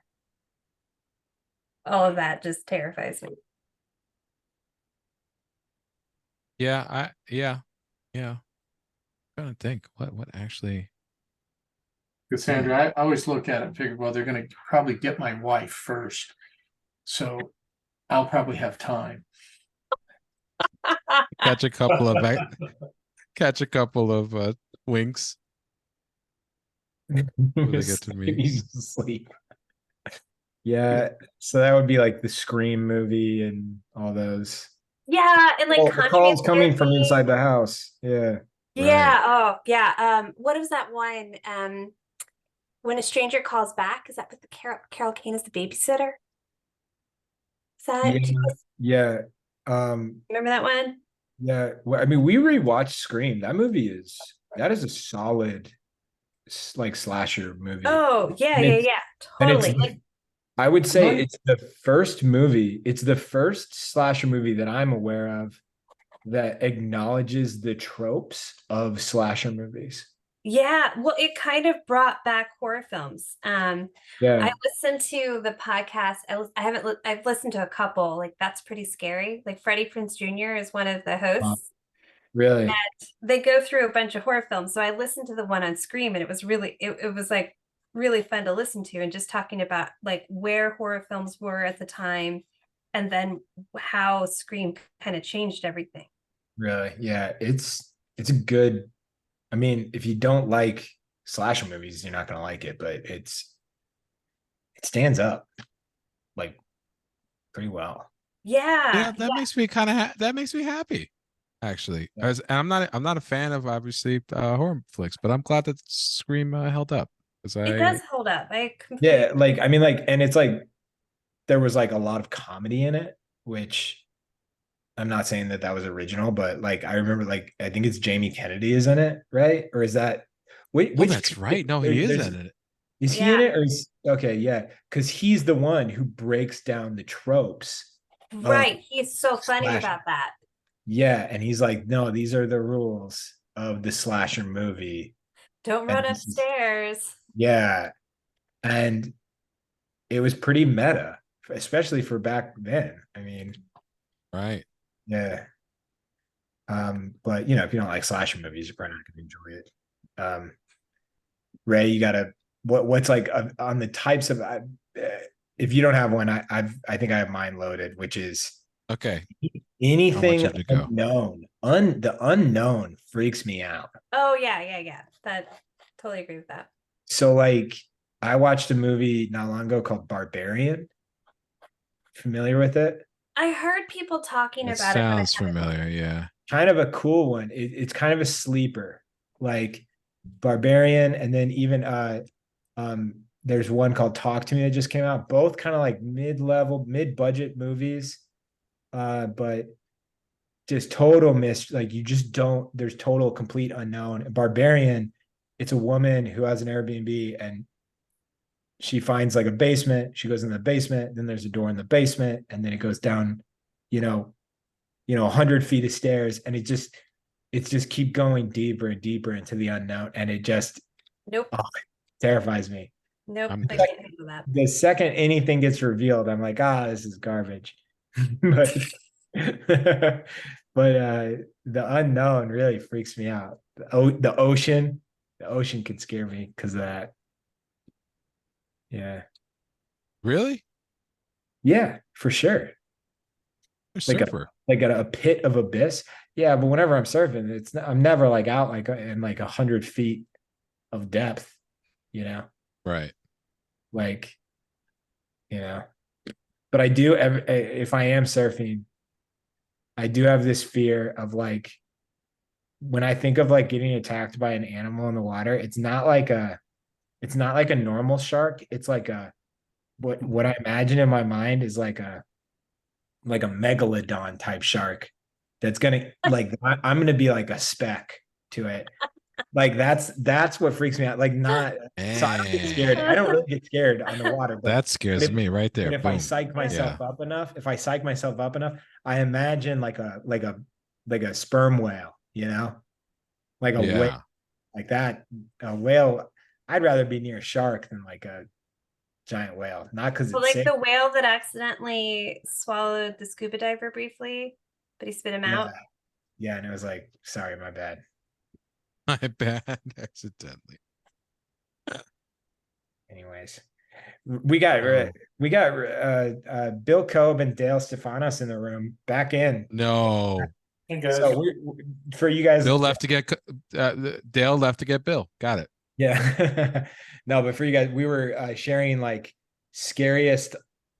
all of that just terrifies me. Yeah. Trying to think what actually. Cassandra, I always look at it and figure, well, they're going to probably get my wife first. So I'll probably have time. catch a couple of catch a couple of winks. Really get to me. He's asleep. Yeah, so that would be like the Scream movie and all those. Yeah, and like Oh, the call's coming from Therapy. inside the house. Yeah. Yeah. Right. Oh, yeah. What is that one? When a stranger calls back, is that with the Carol Kane as the babysitter? Is that, Yeah. Yeah. remember that one? Yeah. Well, I mean, we rewatched Scream. That is a solid like slasher movie. Oh, yeah, And yeah, it's- yeah. and it's Totally. Like, I would say Right. it's the first slasher movie that I'm aware of that acknowledges the tropes of slasher movies. yeah, well, it kind of brought back horror films. Yeah. I listened to the podcast. I've listened to a couple. Like that's pretty scary. Like Freddie Prinze Jr. is one of the hosts. Really. They go through a bunch of horror films. So I listened to the one on Scream, and it was really it was like really fun to listen to, and just talking about like where horror films were at the time, and then how Scream kind of changed everything. Really. Yeah. It's a good, I mean, if you don't like slasher movies, you're not gonna like it, but it stands up like pretty well. Yeah, That makes me kind of that makes me happy, actually. Yeah. And I'm not a fan of obviously horror flicks, but I'm glad that Scream held up because it does hold up. I completely Yeah, like I mean, like, and it's like there was like a lot of comedy in it, which I'm not saying that that was original, but like I remember, like I think it's Jamie Kennedy is in it, right? Or is that which? Oh, that's right. No, he is in it. Is he in Yeah. it, or is okay? Yeah, because he's the one who breaks down the tropes. right. He's so funny slasher. about that. Yeah, and he's like, no, these are the rules of the slasher movie. Don't And run this is- upstairs. Yeah, and it was pretty meta, especially for back then. I mean, Right. yeah. But if you don't like slasher movies, you're probably not gonna enjoy it. Ray, you gotta what's like on the types of if you don't have one, I think I have mine loaded, which is Okay. anything you to go? unknown. The unknown freaks me out. Oh yeah. That totally agree with that. So like I watched a movie not long ago called Barbarian. Familiar with it? I heard people talking It about it. but I sounds haven't- familiar. Yeah. Kind of a cool one. It's kind of a sleeper, like Barbarian, and then even there's one called Talk to Me that just came out. Both kind of like mid-level, mid-budget movies, but just total miss. Like you just don't. There's total complete unknown. Barbarian, it's a woman who has an Airbnb and she finds like a basement. She goes in the basement. Then there's a door in the basement, and then it goes down, 100 feet of stairs, and it's just keep going deeper and deeper into the unknown, and it just Nope. terrifies me. Nope. I'm I good. can't handle that. The second anything gets revealed, I'm like, this is garbage. but the unknown really freaks me out. The ocean could scare me because of that. Yeah. Really? Yeah, for sure. You're Like super. a pit of abyss. Yeah, but whenever I'm surfing, I'm never like out like in like 100 feet of depth, you know, Right. like, you know, but I do, if I am surfing, I do have this fear of like, when I think of like getting attacked by an animal in the water, it's not like a normal shark. It's like what I imagine in my mind is like a megalodon type shark that's gonna like I'm gonna be like a speck to it. Like that's what freaks me out. Like not so I don't get scared. I don't really get scared on the water, That but scares if me right there. but if I Boom. psych myself Yeah. up enough, if I psych myself up enough, I imagine like a sperm whale, you know, like a whale Yeah. like that. A whale, I'd rather be near a shark than like a giant whale. Not because Well, it's like safe. the whale that accidentally swallowed the scuba diver briefly, but he spit him Yeah. out. Yeah. And it was like, sorry, my bad. My bad accidentally. Anyways, we got Oh. Bill Cobb and Dale Stefanos in the room back in. No. Hey, guys. So for you guys, Bill left to get Dale left to get Bill. Got it. yeah. No, but for you guys, we were sharing like scariest,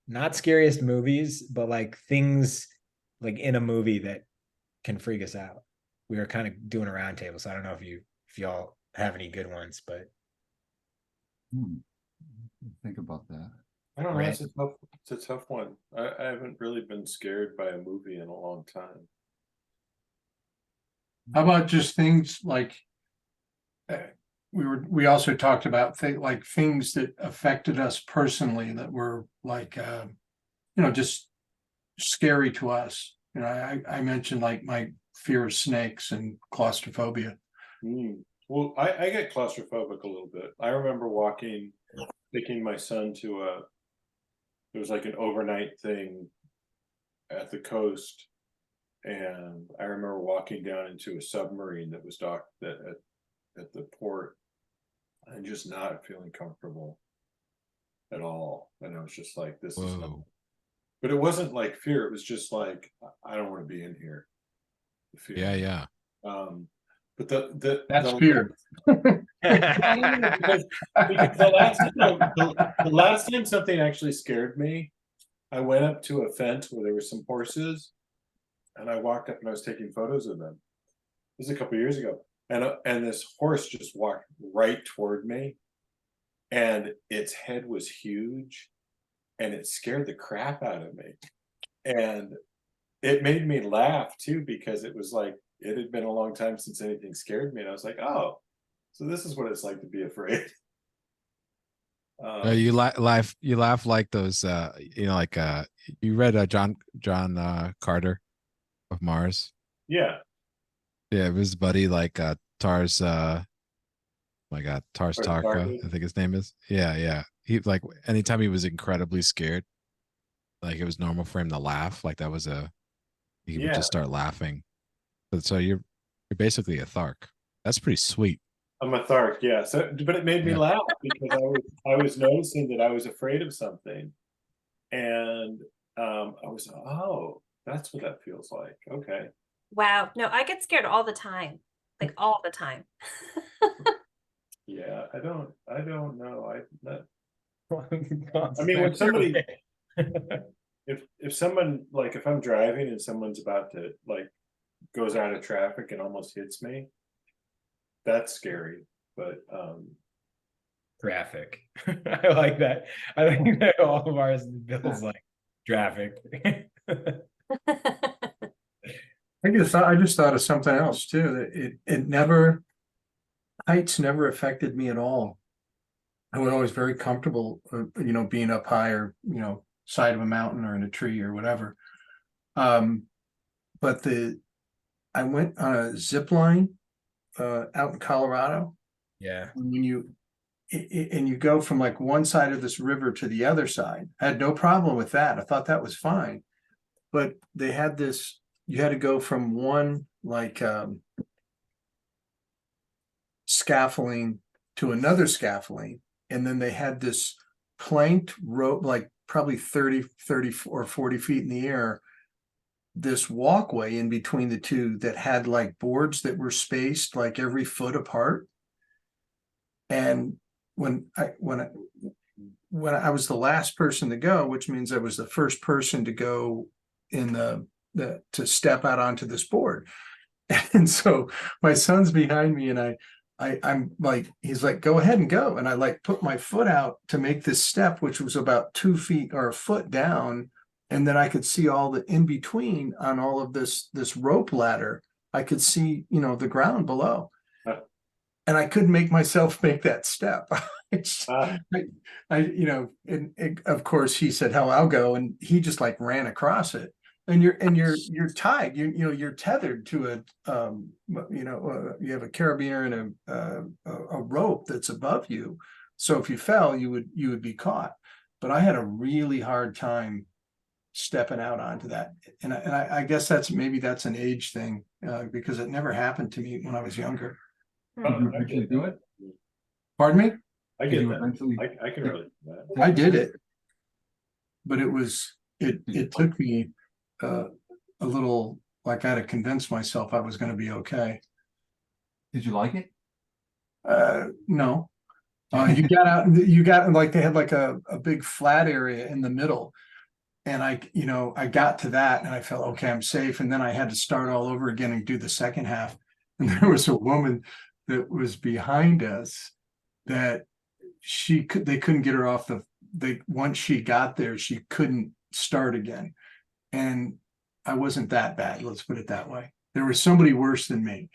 not scariest movies, but like things like in a movie that can freak us out. We were kind of doing a roundtable, so I don't know if y'all have any good ones, but Think about that. I don't know. Right. It's a tough one. I haven't really been scared by a movie in a long time. How about just things like, we also talked about like things that affected us personally that were like, just scary to us. I mentioned like my fear of snakes and claustrophobia. Well, I get claustrophobic a little bit. I remember taking my son to there was like an overnight thing at the coast, and I remember walking down into a submarine that was docked at the port and just not feeling comfortable at all. And I was just like, this is not, Whoa. but it wasn't like fear. It was just like, I don't want to be in here. The fear. Yeah, yeah. But the fear. because the last time something actually scared me, I went up to a fence where there were some horses, and I walked up and I was taking photos of them. This was a couple years ago, and this horse just walked right toward me, and its head was huge, and it scared the crap out of me, and it made me laugh too, because it was like it had been a long time since anything scared me, and I was like, oh, so this is what it's like to be afraid. You laugh like those like you read John Carter of Mars. Yeah. Yeah, it was his buddy like Tars my God, Tars Tarka, Tarka. I think his name is. Yeah, yeah. He like anytime he was incredibly scared, like it was normal for him to laugh. Like that was he would Yeah. just start laughing. But so you're basically a Thark. That's pretty sweet. I'm a Thark, yeah. So, but it made me Yeah. laugh because I was noticing that I was afraid of something, and I was, oh, that's what that feels like. Okay. Wow. No, I get scared all the time. Like all the time. Yeah, I don't know. I mean, when somebody, if someone, like if I'm driving and someone's about to like goes out of traffic and almost hits me, that's scary. But traffic. I like that. I think that all of ours Bill's like traffic. I just thought of something else too. That it never, heights never affected me at all. I was always very comfortable, being up high or, side of a mountain or in a tree or whatever. But I went on a zip line out in Colorado. Yeah. When you go from like one side of this river to the other side, I had no problem with that. I thought that was fine. But they had this, you had to go from one like scaffolding to another scaffolding. And then they had this planked rope, like probably 30 or 40 feet in the air, this walkway in between the two that had like boards that were spaced like every foot apart. And when I was the last person to go, which means I was the first person to go in to step out onto this board. And so my son's behind me, and I'm like, he's like, go ahead and go. And I like put my foot out to make this step, which was about 2 feet or a foot down. And then I could see all the in between on all of this rope ladder. I could see, the ground below. And I couldn't make myself make that step. And of course he said, hell, I'll go. And he just like ran across it. And you're tied, you're tethered to you have a carabiner and a rope that's above you. So if you fell, you would be caught. But I had a really hard time stepping out onto that. And I guess that's an age thing, because it never happened to me when I was younger. Did you eventually do it? Pardon me? I Did get you that. eventually- I can relate to that. I did it, but it took me a little, like I had to convince myself I was going to be okay. Did you like it? No. You got like, they had like a big flat area in the middle. And I got to that and I felt, okay, I'm safe. And then I had to start all over again and do the second half. And there was a woman that was behind us that they couldn't get her off once she got there, she couldn't start again. And I wasn't that bad, let's put it that way. There was somebody worse than me.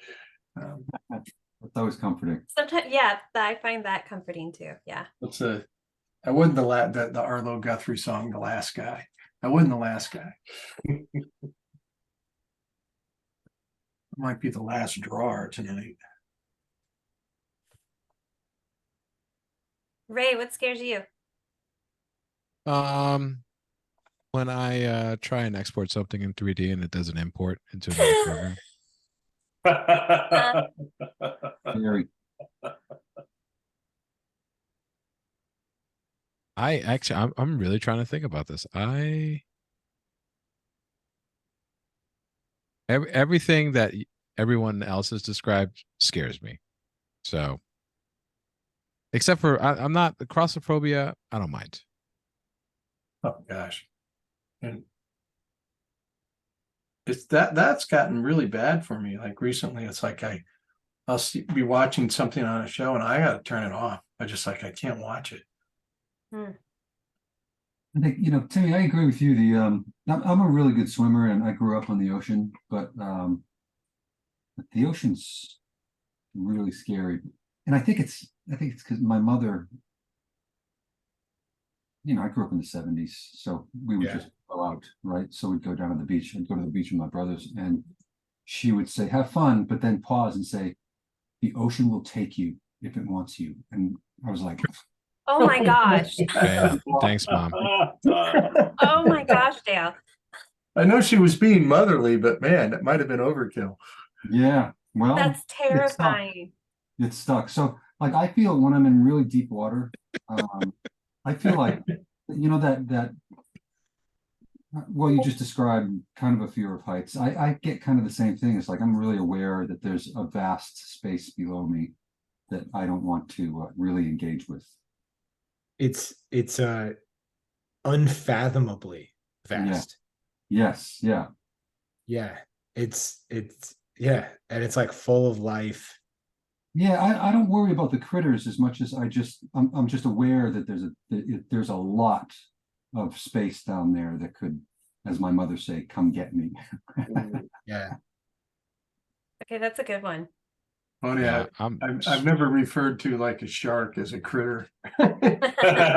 That's always comforting. Sometimes, yeah, I find that comforting too. Yeah. I wasn't the Arlo Guthrie song, The Last Guy. I wasn't the last guy. Might be the last drawer tonight. Ray, what scares you? When I try and export something in 3D and it doesn't import into another program. Very. I'm really trying to think about this. Everything that everyone else has described scares me. So, except for I'm not claustrophobia. I don't mind. Oh gosh. And that's gotten really bad for me. Like recently, it's like I'll be watching something on a show and I gotta turn it off. I can't watch it. I think, Timmy, I agree with you. I'm a really good swimmer and I grew up on the ocean, but the ocean's really scary. And I think it's because my mother, I grew up in the 70s, so we would just go out, right? So we'd go down to the beach and go to the beach with my brothers, and she would say, have fun, but then pause and say, the ocean will take you if it wants you. And I was like, Oh my gosh. Yeah, thanks, Mom. Oh my gosh, Dale. I know she was being motherly, but man, that might have been overkill. yeah, well, That's terrifying. It's stuck. So like I feel when I'm in really deep water, I feel like that well, you just described kind of a fear of heights. I get kind of the same thing. It's like I'm really aware that there's a vast space below me that I don't want to really engage with. It's unfathomably vast. Yes, yeah. Yeah. It's yeah, and it's like full of life. Yeah, I don't worry about the critters as much as I'm just aware that there's a lot of space down there that could, as my mother say, come get me. Yeah. Okay, that's a good one. Oh yeah, I've never referred to like a shark as a critter. The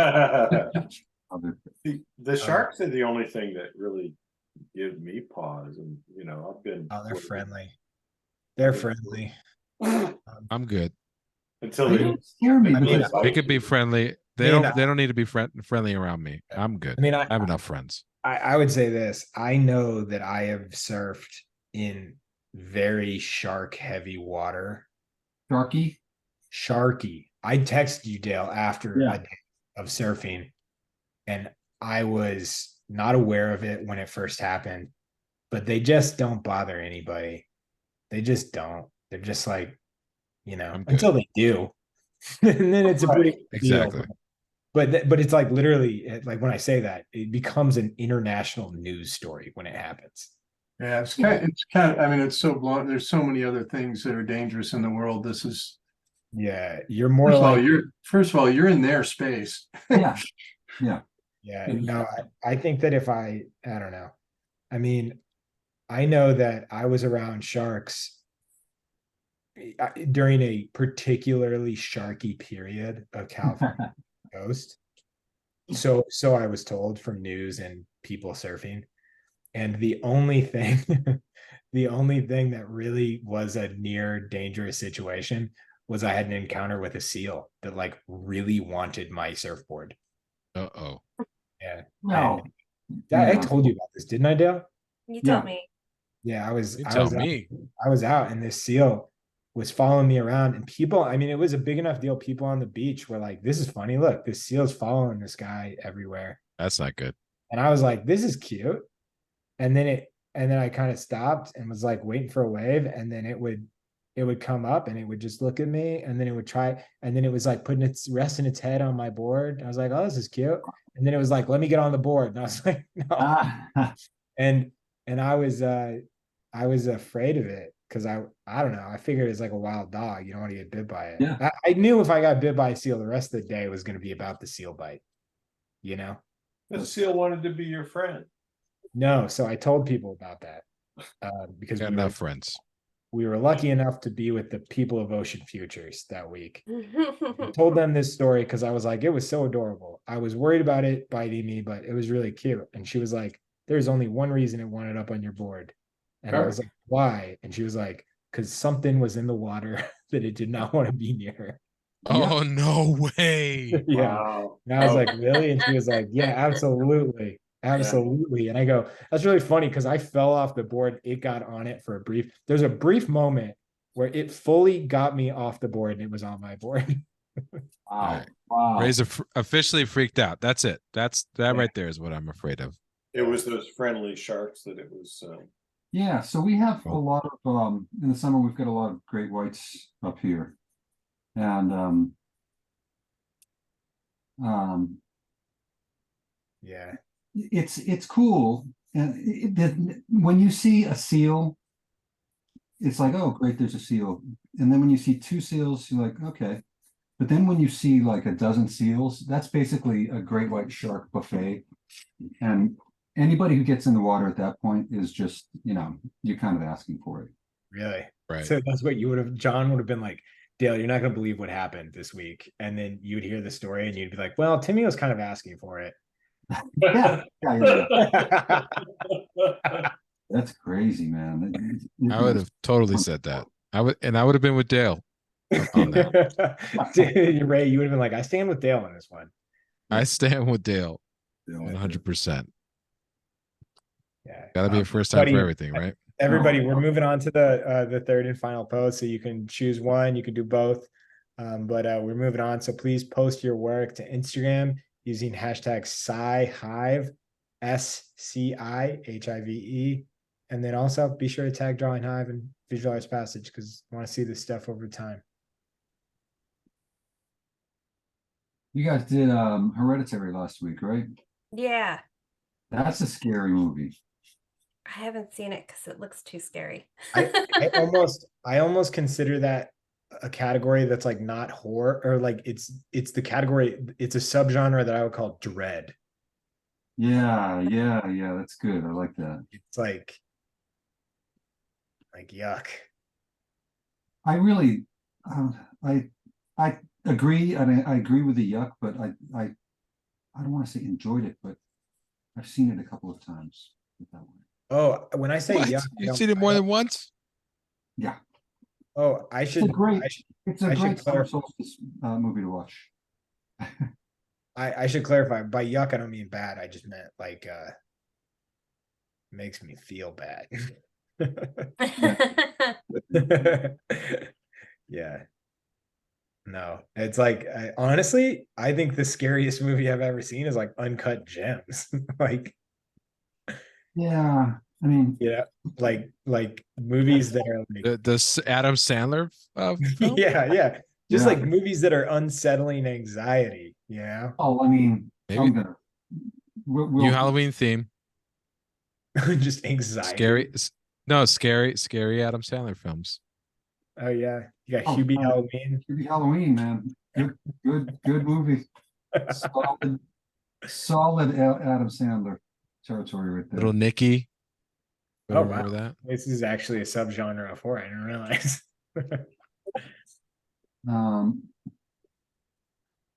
sharks are the only thing that really give me pause, and I've been. Oh, they're friendly. They're friendly. I'm good. Until They they don't scare me. I mean, because- They could be friendly. They don't need to be friendly around me. I'm good. I mean, I have enough friends. I would say this. I know that I have surfed in very shark heavy water. Sharky. I texted you, Dale, after a day of surfing, and I was not aware of it when it first happened, but they just don't bother anybody. They just don't. They're just like, I'm good. until they do. And then it's a pretty big deal. Exactly. But it's like literally like when I say that, it becomes an international news story when it happens. Yeah, I mean, it's so blunt. There's so many other things that are dangerous in the world. This is, Yeah, you're more like first of all, you're in their space. Yeah, yeah. yeah. No, I think that if I don't know. I mean, I know that I was around sharks during a particularly sharky period of California coast. So I was told from news and people surfing. And the only thing, the only thing that really was a near dangerous situation was I had an encounter with a seal that like really wanted my surfboard. Uh-oh. Yeah. No. I Yeah. told you about this, didn't I, Dale? You Yeah. told me. Yeah, You tell me. I was out and this seal was following me around and people, I mean, it was a big enough deal. People on the beach were like, this is funny. Look, this seal's following this guy everywhere. That's not good. And I was like, this is cute. And then I kind of stopped and was like waiting for a wave. And then it would come up and it would just look at me and then it would try. And then it was like resting its head on my board. And I was like, oh, this is cute. And then it was like, let me get on the board. And I was like, no. Ah, And I was afraid of it because I don't know. I figured it's like a wild dog. You don't want to get bit by it. Yeah. I knew if I got bit by a seal, the rest of the day was going to be about the seal bite. You know? The seal wanted to be your friend. No, so I told people about that because Got enough friends. we were lucky enough to be with the people of Ocean Futures that week. I told them this story because I was like, it was so adorable. I was worried about it biting me, but it was really cute. And she was like, there's only one reason it wanted up on your board. And I was like, why? And she was like, because something was in the water that it did not want to be near. Oh, no way. Yeah. Wow. And I was like, really? And she was like, yeah, absolutely. Absolutely. And I go, that's really funny because I fell off the board. It got on it for a brief. There's a brief moment where it fully got me off the board and it was on my board. wow. right. Wow. Ray's officially freaked out. That's it. That right there is what I'm afraid of. It was those friendly sharks that it was. Yeah, so we have a lot of in the summer we've got a lot of great whites up here. And Yeah. it's cool. And when you see a seal, it's like, oh great, there's a seal. And then when you see two seals, you're like, okay. But then when you see like a dozen seals, that's basically a great white shark buffet. And anybody who gets in the water at that point is just, you're kind of asking for it. Really? Right. So that's what John would have been like, Dale, you're not going to believe what happened this week. And then you'd hear the story and you'd be like, well, Timmy was kind of asking for it. Yeah. That's crazy, man. I would have totally said that. I would have been with Dale on that. Ray, you would have been like, I stand with Dale on this one. I stand with Dale 100%. Yeah. Gotta be a first time buddy, for everything, right? Everybody, we're moving on to the third and final post. So you can choose one, you can do both. But we're moving on. So please post your work to Instagram using hashtag Sci-Hive, SCIHIVE. And then also be sure to tag Drawing Hive and Visual Arts Passage because I want to see this stuff over time. You guys did Hereditary last week, right? Yeah, That's a scary movie. I haven't seen it because it looks too scary. I almost consider that a category that's like not horror or like it's the category, it's a subgenre that I would call dread. Yeah, that's good. I like that. It's like yuck. I really, I agree, and I agree with the yuck, but I don't want to say enjoyed it, but I've seen it a couple of times that way. Oh, when I say What? yuck, You've seen it more than once? Yeah, oh, I it's should a great, it's a I should great summer clarify. solstice movie to watch. I should clarify. By yuck, I don't mean bad. I just meant like makes me feel bad. Yeah. No, it's like honestly, I think the scariest movie I've ever seen is like Uncut Gems. Like, Yeah, I mean, yeah, like movies that are like, The Adam Sandler film? yeah, Just Yeah. like movies that are unsettling anxiety, you know? Oh, I mean, Maybe. I'm gonna. New Halloween theme. Just anxiety. Scary. No, scary Adam Sandler films. Oh yeah. You got Oh, Hubie Halloween. Should be Halloween, man. Good movie. Solid Adam Sandler territory right there. Little Nicky. Oh Remember wow. that? This is actually a subgenre of horror. I didn't realize. Um,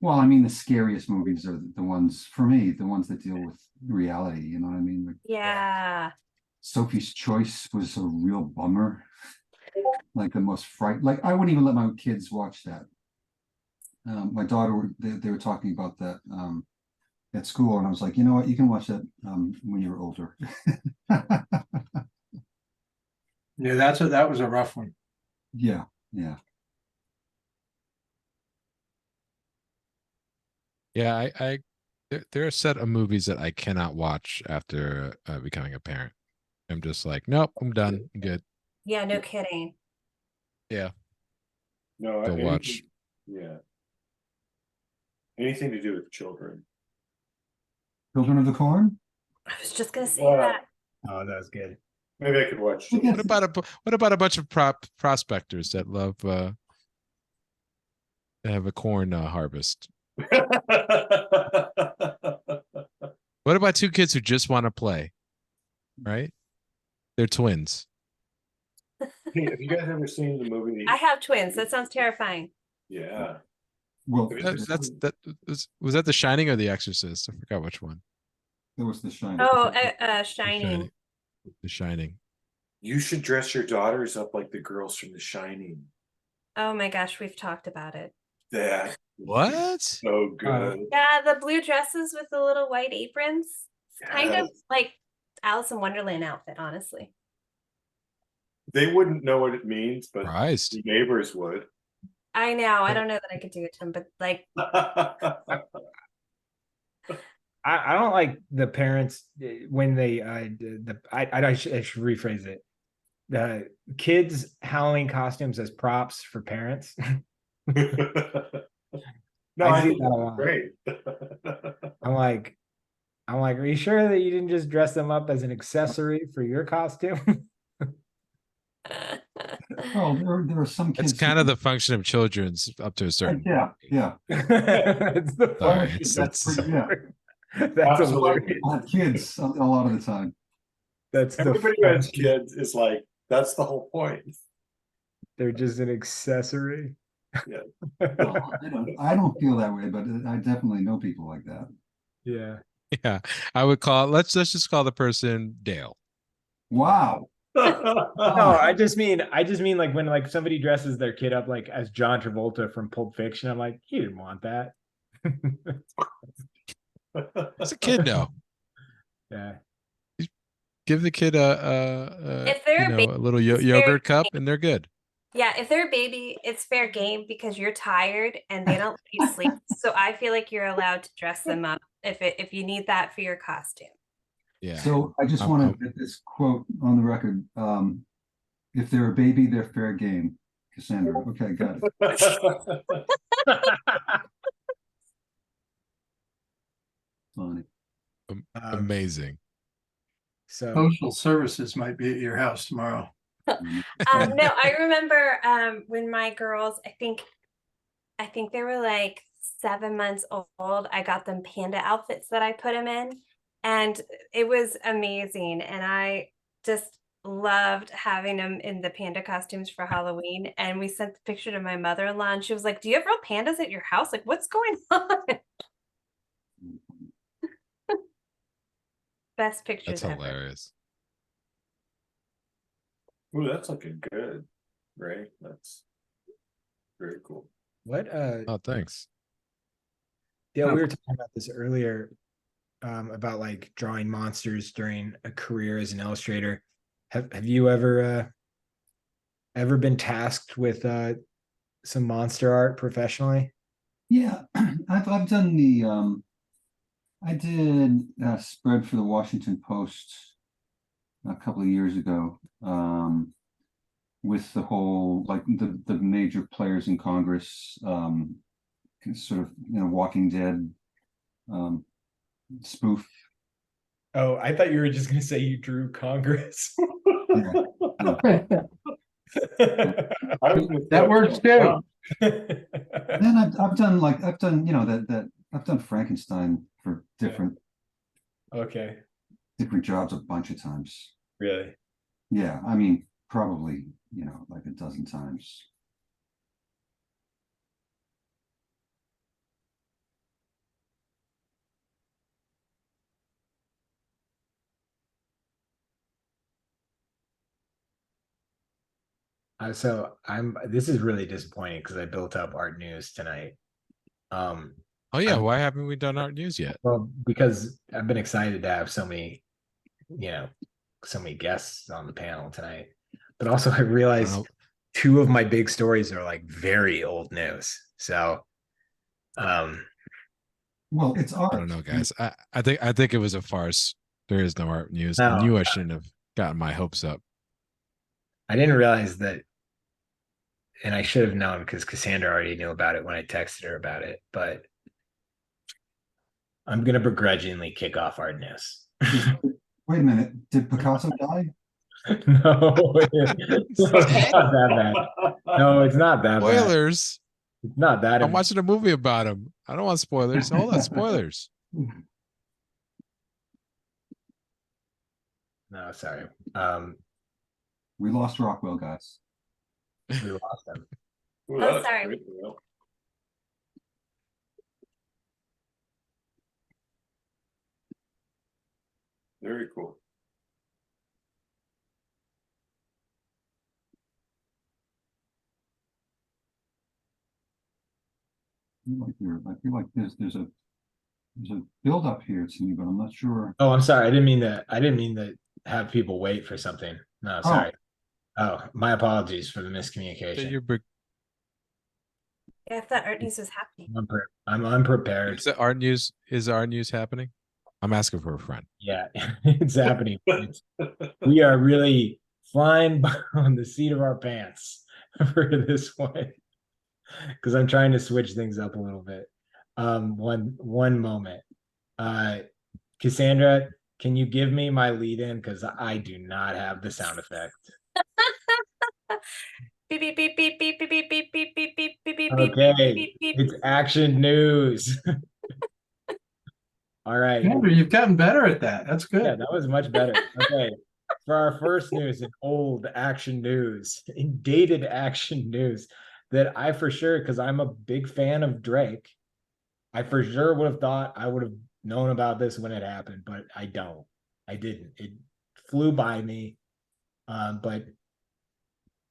well, I mean, the scariest movies are the ones for me, the ones that deal with reality. You know what I mean? Like Yeah. Sophie's Choice was a real bummer. Like the most like I wouldn't even let my kids watch that. My daughter, they were talking about that at school, and I was like, you know what, you can watch that when you're older. Yeah, that was a rough one. Yeah. Yeah, there are a set of movies that I cannot watch after becoming a parent. I'm just like, nope, I'm done. I'm good. Yeah, no kidding. Yeah, No, don't watch. Yeah. Anything to do with children. Children of the Corn. I was just gonna say Wow. that. Oh, that was good. Maybe I could watch. I guess- What about a bunch of prospectors that love that have a corn harvest? What about two kids who just want to play? Right? They're twins. Hey, have you guys ever seen the movie? I have twins. That sounds terrifying. Yeah. Well, That was that The Shining or The Exorcist? I forgot which one. There was The Shining. Oh, The Shining. The Shining. You should dress your daughters up like the girls from The Shining. Oh my gosh, we've talked about it. That What? so good. Yeah, the blue dresses with the little white aprons. It's kind of Yes. like Alice in Wonderland outfit, honestly. They wouldn't know what it means, but Surprised. the neighbors would. I know. I don't know that I could do it to them, but like, I don't like the parents when they I should rephrase it. The kids Halloween costumes as props for parents. No, I I see think that a that's lot. great. I'm like, are you sure that you didn't just dress them up as an accessory for your costume? Oh, there are some kids. It's kind of the function of children's up to a certain. Yeah. That's the Sorry, function. That's pretty, yeah. That's Absolutely. hilarious. I have kids a lot of the time. That's the Everybody who has function. kids is like, that's the whole point. They're just an accessory. Well, I don't feel that way, but I definitely know people like that. Yeah. Yeah, I would call. Let's just call the person Dale. Wow. No, I just mean like when like somebody dresses their kid up like as John Travolta from Pulp Fiction. I'm like, you didn't want that. It's a kid, no. Yeah. Give the kid a If they're a baby, a little it's yogurt very- cup, and they're good. yeah, if they're a baby, it's fair game because you're tired and they don't let you sleep. So I feel like you're allowed to dress them up if you need that for your costume. Yeah. So I just I'm- want I'm- to get this quote on the record. If they're a baby, they're fair game. Cassandra. Okay, got it. Funny. Amazing. So Social services might be at your house tomorrow. No, I remember when my girls, I think they were like 7 months old. I got them panda outfits that I put them in, and it was amazing. And I just loved having them in the panda costumes for Halloween. And we sent the picture to my mother-in-law, and she was like, "Do you have real pandas at your house? Like, what's going on?" Best pictures That's ever. hilarious. Ooh, that's looking good, Ray. That's very cool. what Oh, thanks. Dale, we were talking about this earlier about like drawing monsters during a career as an illustrator. Have you ever been tasked with some monster art professionally? Yeah, I've done the I did a spread for the Washington Post a couple of years ago. with the whole, like the major players in Congress, sort of, Walking Dead, spoof. Oh, I thought you were just gonna say you drew Congress. Yeah. No. That works too. Then I've done I've done Frankenstein for different Okay, jobs a bunch of times. really? Yeah, I mean, probably, like a dozen times. This is really disappointing because I built up art news tonight. Oh yeah, I'm- why haven't we done art news yet? Well, because I've been excited to have so many guests on the panel tonight. But also I realized Well, two of my big stories are like very old news. So Well, it's art. I don't know, guys. I think it was a farce. There is no art news. I No. knew I shouldn't have gotten my hopes up. I didn't realize that, and I should have known because Cassandra already knew about it when I texted her about it, but I'm gonna begrudgingly kick off art news. Wait a minute, did Picasso die? No, it's not that bad. No, it's not that bad. Spoilers. It's not that. I'm watching a movie about him. I don't want spoilers. Hold on, spoilers. No, sorry. We lost Rockwell, guys. We lost them. Ooh, Oh, that's sorry. great, Will. Very cool. I feel like there's a build up here to me, but I'm not sure. Oh, I'm sorry. I didn't mean that. I didn't mean to have people wait for something. No, sorry. Oh, my apologies for the That miscommunication. you're big- Yeah, I thought art news was happening. I'm unprepared. Is the art news? Is art news happening? I'm asking for a friend. Yeah, it's happening. We are really flying by on the seat of our pants for this one because I'm trying to switch things up a little bit. One moment. Cassandra, can you give me my lead in because I do not have the sound effect. Beep beep beep beep beep beep beep beep beep beep beep beep beep Okay, beep beep. it's action news. All right. Andrew, you've gotten better at that. That's Yeah, good. that was much better. Okay. For our first news, in old action news, in dated action news, that I for sure, because I'm a big fan of Drake, I for sure would have thought I would have known about this when it happened, but I don't. I didn't. It flew by me. But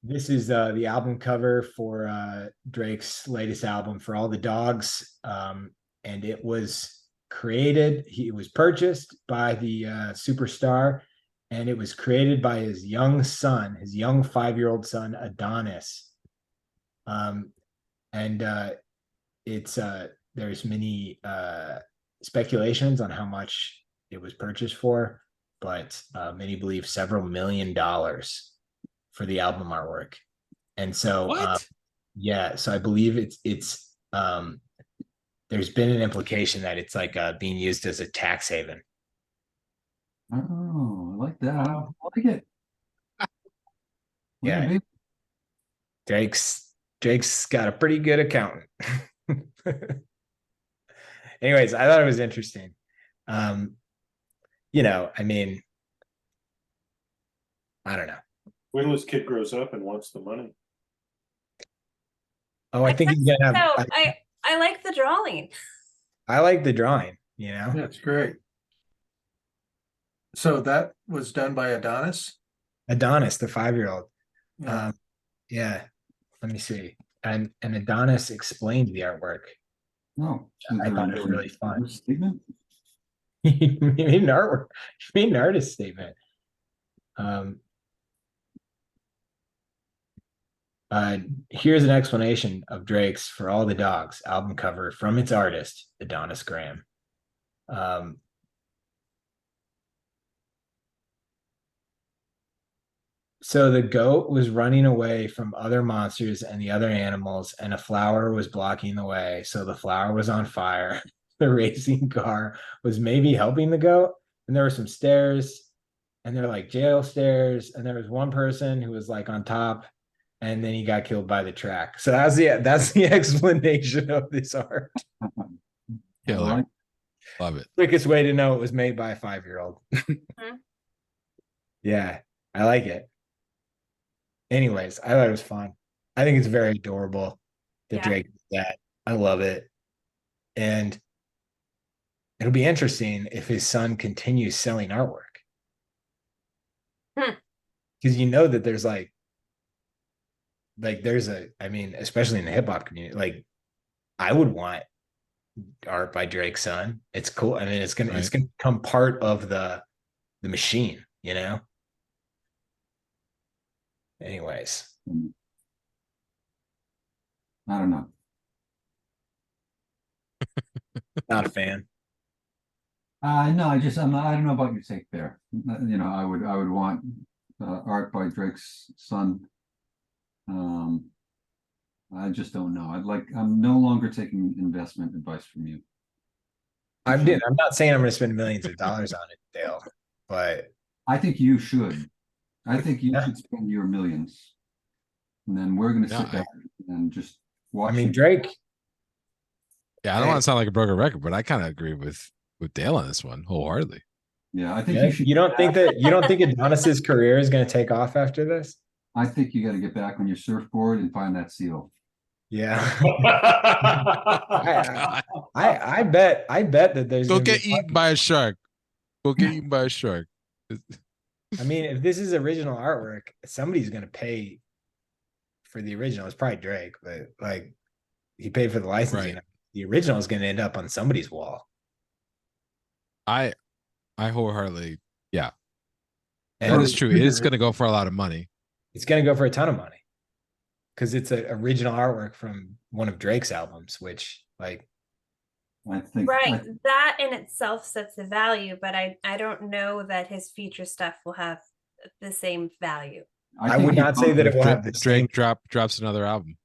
this is the album cover for Drake's latest album, For All the Dogs. And it was it was purchased by the superstar, and it was created by his young son, his young 5-year-old son, Adonis. And it's there's many speculations on how much it was purchased for, but many believe several $1,000,000 for the album artwork. And so What? yeah, so I believe it's there's been an implication that it's like being used as a tax haven. Oh, I like that. I like it. Yeah. Maybe. Drake's got a pretty good accountant. Anyways, I thought it was interesting. I mean, I don't know. Wait till this kid grows up and wants the money. Oh, I think he's gonna have. So I like the drawing. I like the drawing. That's great. So that was done by Adonis. Adonis, the 5-year-old. Yeah. Yeah. Let me see. And Adonis explained the artwork. No. I thought it was really fun. Statement? He made an artwork. He made an artist statement. Here's an explanation of Drake's For All the Dogs album cover from its artist, Adonis Graham. So the goat was running away from other monsters and the other animals, and a flower was blocking the way. So the flower was on fire. The racing car was maybe helping the goat, and there were some stairs, and they're like jail stairs, and there was one person who was like on top, and then he got killed by the track. So that's the explanation of this art. Killer. like- Love it. Quickest way to know it was made by a 5-year-old. Yeah, I like it. Anyways, I thought it was fun. I think it's very adorable that Yeah. Drake did that. I love it. And it'll be interesting if his son continues selling artwork. Hmm. Because you know that there's like there's I mean, especially in the hip hop community, like I would want art by Drake's son. It's cool. I mean, it's gonna become part of the machine, you know? Anyways. I don't know. Not a fan. No, I don't know about your take there. You know, I would want art by Drake's son. I just don't know. I'm no longer taking investment advice from you. I'm not saying I'm going to spend millions of dollars on it, Dale, but I think you should. I think you Yeah. should spend your millions. And then we're gonna No, sit back and just watch. I mean, you. Drake, Yeah, I don't Hey. want to sound like a broken record, but I kind of agree with Dale on this one wholeheartedly. Yeah, I think yeah, you should. you don't think Adonis's career is going to take off after this? I think you got to get back on your surfboard and find that seal. Yeah. God. I bet that there's Go gonna be get eaten by a shark. Go get eaten by a shark. I mean, if this is original artwork, somebody's gonna pay for the original. It's probably Drake, but like he paid for the licensing. Right. The original is gonna end up on somebody's wall. I wholeheartedly, yeah, And that is true. It is going to go for a lot of money. it's gonna go for a ton of money. Because it's an original artwork from one of Drake's albums, which like I think. Right. That in itself sets the value, but I don't know that his future stuff will have the same value. I would not say that it will have the same. Drake drops another album.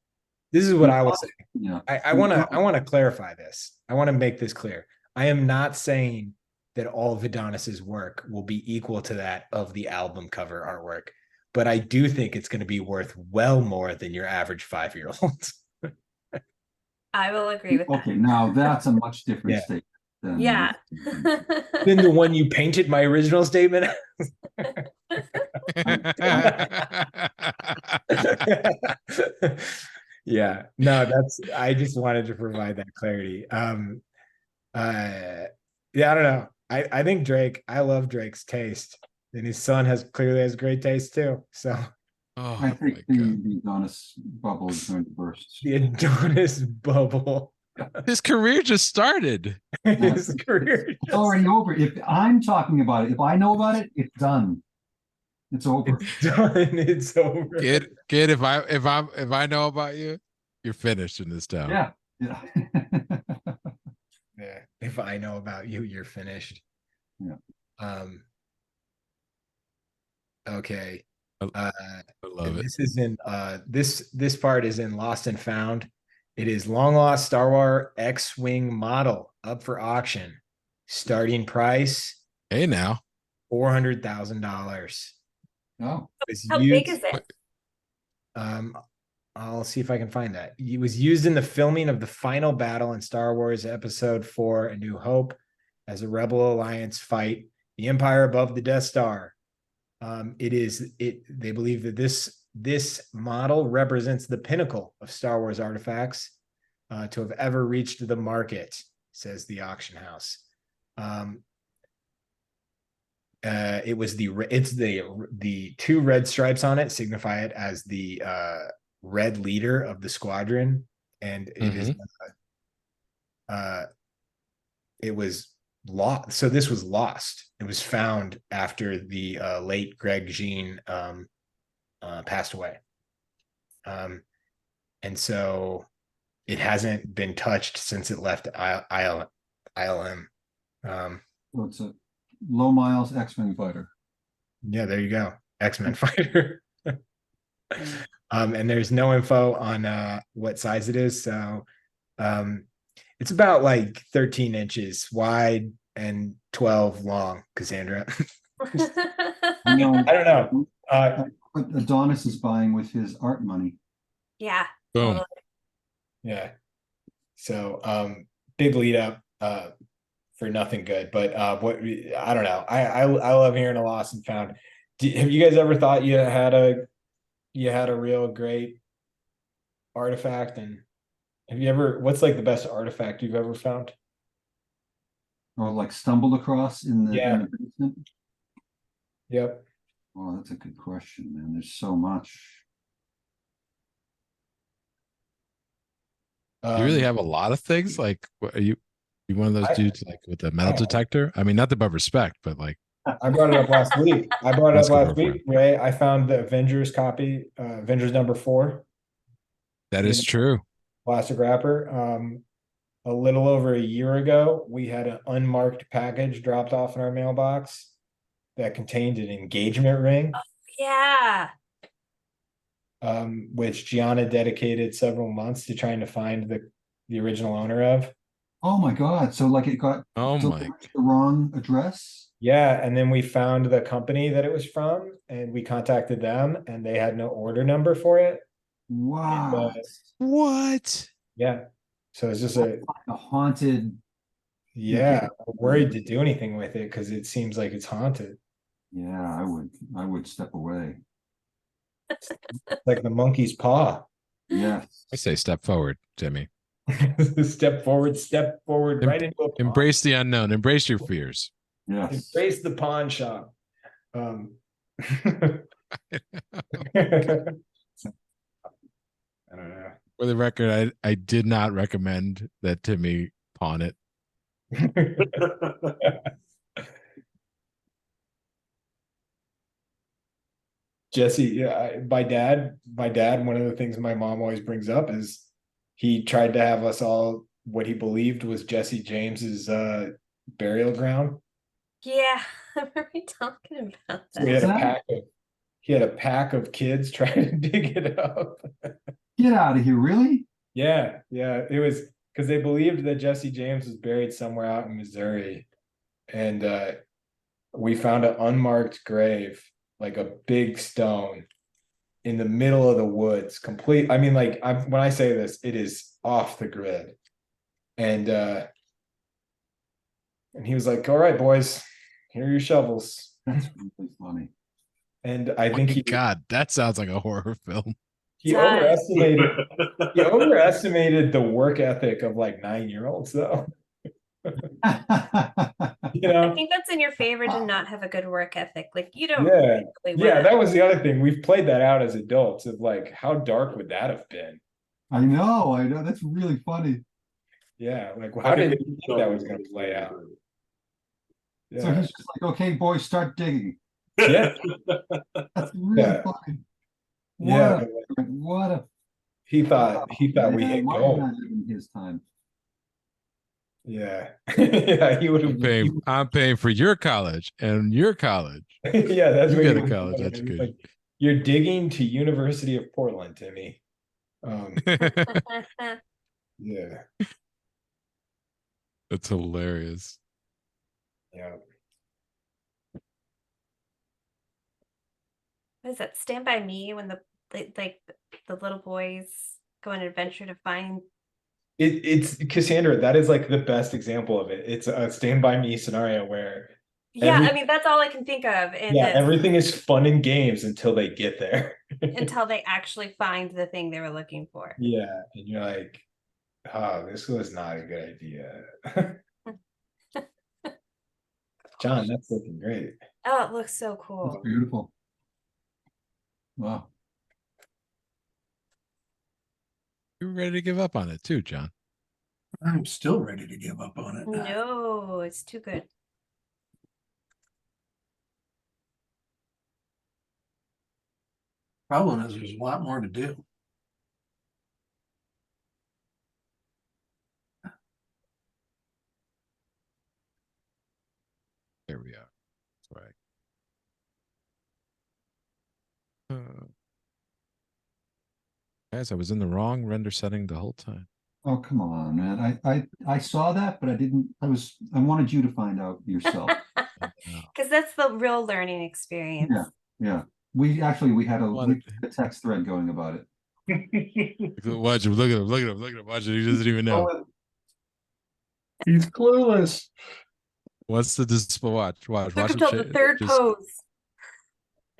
This is what I will say. Yeah. I want to clarify this. I want to make this clear. I am not saying that all of Adonis's work will be equal to that of the album cover artwork, but I do think it's going to be worth well more than your average 5-year-old. I will agree with Okay, now that's a much different Yeah. statement. that. Than Yeah. Than the one you painted my original statement. Yeah, no, I just wanted to provide that clarity. Yeah, I don't know. I think I love Drake's taste, and his son clearly has great taste too. So Oh I my think God. the Adonis bubble is going to burst. the Adonis bubble, His career just started. his career. It's already over. If I'm talking about it, if I know about it, it's done. It's over. It's done. It's over. Kid, if I know about you, you're finished in this town. Yeah. Yeah. Yeah. If I know about you, you're finished. Yeah. Okay. I love it. This is in this part is in Lost and Found. It is long lost Star Wars X-Wing model up for auction. Starting price Hey now. $400,000. Oh, How big is it? I'll see if I can find that. It was used in the filming of the final battle in Star Wars Episode 4: A New Hope as a Rebel Alliance fight the Empire above the Death Star. They believe that this model represents the pinnacle of Star Wars artifacts to have ever reached the market, says the auction house. It's the two red stripes on it signify it as the red leader of the squadron, and it was lost. So this was lost. It was found after the late Greg Jean passed away, and so it hasn't been touched since it left ILM. so it's a low miles X-Wing fighter. Yeah, there you go. X-Men fighter. And there's no info on what size it is. So it's about like 13 inches wide and 12 long, Cassandra. You know, I don't know. what Adonis is buying with his art money. Yeah, Boom. totally. Yeah. So big lead up for nothing good. But what I don't know. I love hearing a lost and found. Have you guys ever thought you had a real great artifact? And have you ever what's like the best artifact you've ever found? Or like stumbled across in Yeah. the basement? Yep. Oh, that's a good question, man. There's so much. You really Um, have a lot of things. Like, what, are you one of those I, dudes like with a metal I detector? I mean, not above respect, but like I brought it up last week. I brought it let's up go for last a friend. week, Ray. I found the Avengers copy, Avengers #4 That in is a true. plastic wrapper. A little over a year ago, we had an unmarked package dropped off in our mailbox that contained an engagement ring, Yeah. which Gianna dedicated several months to trying to find the original owner of. Oh my God. So like it got Oh my. delivered to the wrong address? Yeah, and then we found the company that it was from, and we contacted them, and they had no order number for it. And Wow. What? yeah, so it's just A haunted. yeah, I'm worried to do anything with it because it seems like it's haunted, Yeah, I would step away. like the monkey's paw. Yes. I say step forward, Timmy. Step forward, Em- right into a pawn. Embrace the unknown. Embrace your fears. Yes. Embrace the pawn shop. I don't know. For the record, I did not recommend that Timmy pawn it. Jesse, yeah, my dad, one of the things my mom always brings up is he tried to have us all what he believed was Jesse James's burial ground. Yeah. I remember you talking about So we that. had a that? pack of he had a pack of kids trying to dig it up. Get out of here, really? Yeah, yeah. It was because they believed that Jesse James was buried somewhere out in Missouri. And we found an unmarked grave, like a big stone in the middle of the woods, complete. I mean, like when I say this, it is off the grid. And he was like, "All right, boys, here are your shovels." That's really funny. And I think God, that sounds like a horror film. he Does. overestimated the work ethic of like 9-year-olds though. You I know? think that's in your favor to not have a good work ethic. Like you don't Yeah. really Yeah, wanna- that was the other thing. We've played that out as adults of like how dark would that have been? I know. That's really funny. Yeah, like how did he think that was gonna play out? So Yeah. he's just like, okay, boys, start digging. Yeah. That's really Yeah. funny. Yeah. What a He thought we man, hit why gold. didn't I live in his time? Yeah. Yeah, he would have I'm paying for your college and your college. yeah, that's You what get he a was college saying. He's education. like, you're digging to University of Portland, Timmy. Yeah, That's hilarious. yeah. What is that? Stand by Me when like the little boys go on an adventure to find. It's Cassandra, that is like the best example of it. It's a Stand By Me scenario where Yeah, every I mean that's all I can think of in yeah, this everything is fun and games until they get there. until they actually find the thing they were looking for. Yeah, and you're like, oh, this was not a good idea. John, that's looking great. Oh, it looks so That's cool. beautiful. Wow. You're ready to give up on it too, John. I'm still ready to give up on it. No, it's too good. Problem is, there's a lot more to do. There we are. That's right. Guys, I was in the wrong render setting the whole time. Oh, come on, man. I saw that, but I wanted you to find out yourself. Because that's the real learning experience. Yeah, yeah. We had Wanted- a text thread going about it. Watch him, look at him, look at him, look at him, watch it. He doesn't even know. He's clueless. What's the display? Watch Took him him. till the third pose.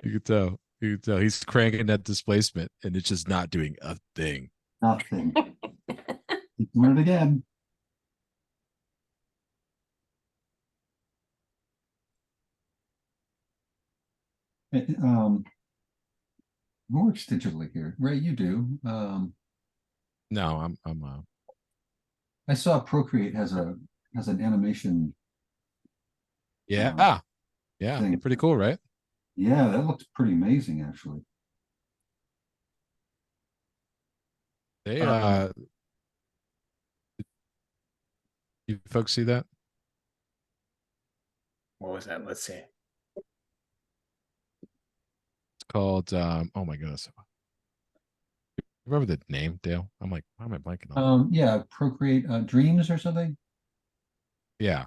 You can tell. You can tell. He's cranking that displacement and it's just not doing a thing. Nothing. He's doing it again. Who works digitally here? Ray, you do. No, I'm I saw Procreate has an animation. yeah. Yeah, thing. pretty cool, right? Yeah, that looks pretty amazing, actually. They Um, you folks see that? What was that? Let's see. It's called oh my goodness. Remember the name, Dale? I'm like, why am I blanking on? Yeah, Procreate Dreams or something. Yeah.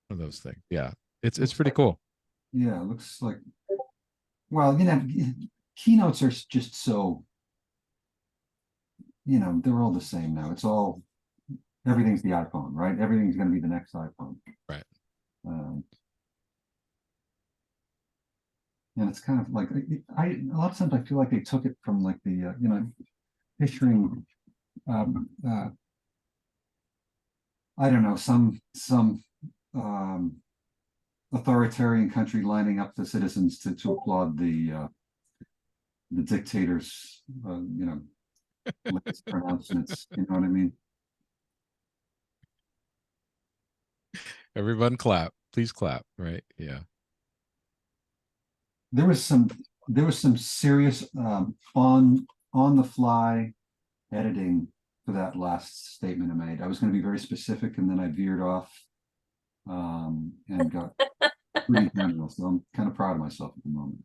One of those things. Yeah. It's pretty cool. Yeah, it looks like. Well, keynotes are just so. They're all the same now. Everything's the iPhone, right? Everything's going to be the next iPhone. Right. And it's kind of like a lot of times I feel like they took it from like the picturing I don't know, some authoritarian country lining up the citizens to applaud the dictators latest pronouncements, you know what I mean? Everyone clap. Please clap, right? Yeah. There was some serious on the fly editing for that last statement I made. I was going to be very specific and then I veered off and got pretty general. So I'm kind of proud of myself at the moment.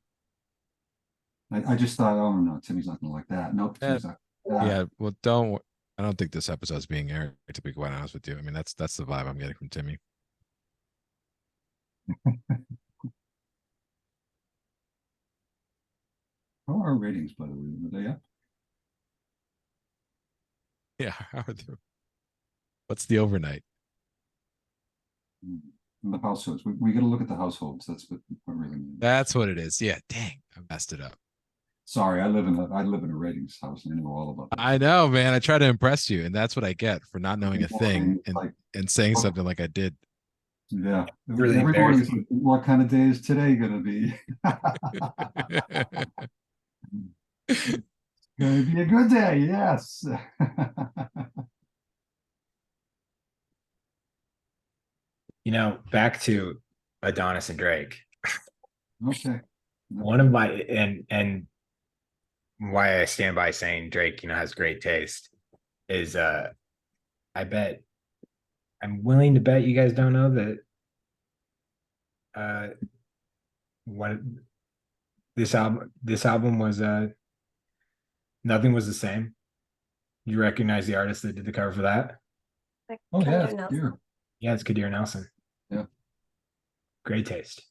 I just thought, oh no, Timmy's not going to like that. Nope, Timmy's not. Yeah, well, I don't think this episode's being aired, to be quite honest with you. I mean, that's the vibe I'm getting from Timmy. How are our ratings, by the way? Are they up? Yeah, how are they? What's the overnight? In the households. We got to look at the households. That's what really means. That's what it is. Yeah, dang, I messed it up. Sorry, I live in a ratings house and I know all about that. I know, man. I try to impress you, and that's what I get for not knowing a thing and saying oh. something like I did. Yeah. Really Every morning, it's embarrassing. like, what kind of day is today gonna be? Gonna be a good day, yes. Back to Adonis and Drake. Okay. One of my and why I stand by saying Drake, has great taste is I bet I'm willing to bet you guys don't know that what this album was Nothing Was the Same. You recognize the artist that did the cover for that? Like Oh yeah, Kendra Nelson. dear. Yeah, it's Kadir Nelson. Yeah. Great taste.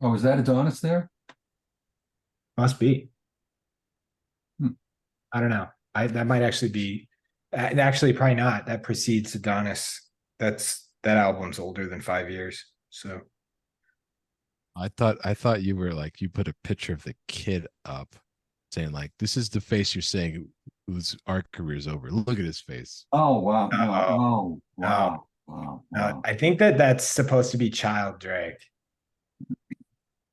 Oh, is that Adonis there? Must be. Hmm. I don't know. That might actually be actually probably not. That precedes Adonis. That album's older than 5 years. So I thought you were like, you put a picture of the kid up saying like, this is the face you're saying whose art career is over. Look at his face. Oh wow. No. Uh-oh. Oh wow. No. Wow. I think that's supposed to be child Drake.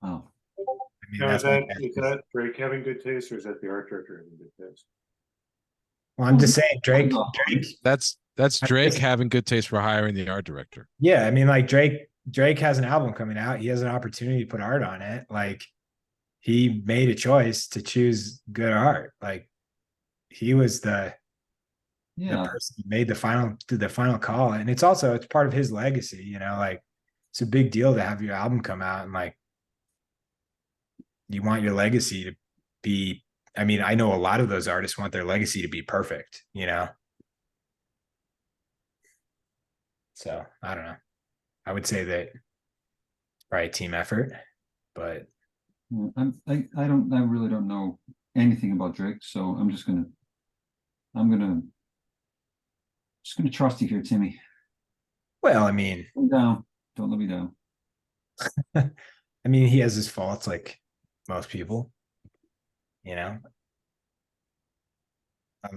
Oh. I mean, Now, that's is that Drake having good taste, or is that the art director having good taste? well, I'm just saying Drake. That's I Drake guess- having good taste for hiring the art director. Yeah, I mean, like Drake has an album coming out. He has an opportunity to put art on it. Like he made a choice to choose good art. Like he was the person who made the final call. And it's part of his legacy, like it's a big deal to have your album come out and like, you want your legacy to be, I mean, I know a lot of those artists want their legacy to be perfect, you know? So I don't know. I would say that probably a team effort, but Yeah, I really don't know anything about Drake, so I'm gonna just gonna trust you here, Timmy. well, I mean, Let me down. Don't let me down. I mean, he has his faults like most people, you know.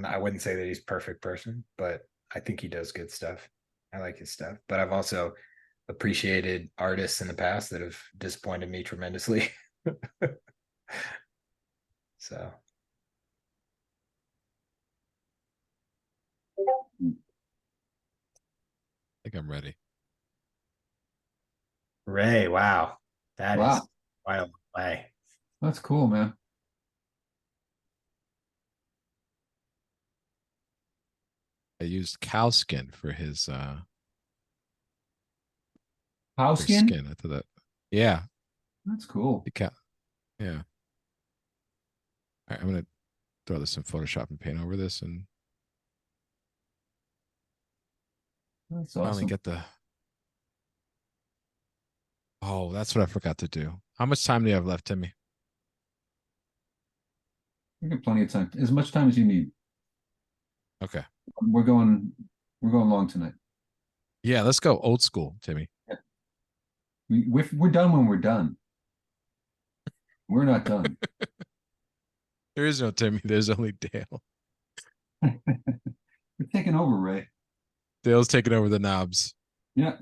I wouldn't say that he's a perfect person, but I think he does good stuff. I like his stuff, but I've also appreciated artists in the past that have disappointed me tremendously. So I think I'm ready. Ray, wow, that is Wow, wild way. that's cool, man. I used cow skin for his Cow for skin? skin. I thought that, yeah, That's cool. the cow, yeah. All right, I'm gonna throw this in Photoshop and paint over this and That's finally awesome. get the. Oh, that's what I forgot to do. How much time do you have left, Timmy? We got plenty of time. As much time as you need. Okay. We're going we're going long tonight. Yeah, let's go old school, Timmy. We're done when we're done. We're not done. There is no Timmy. There's only Dale. We're taking over, Ray. Dale's taking over the knobs Yeah,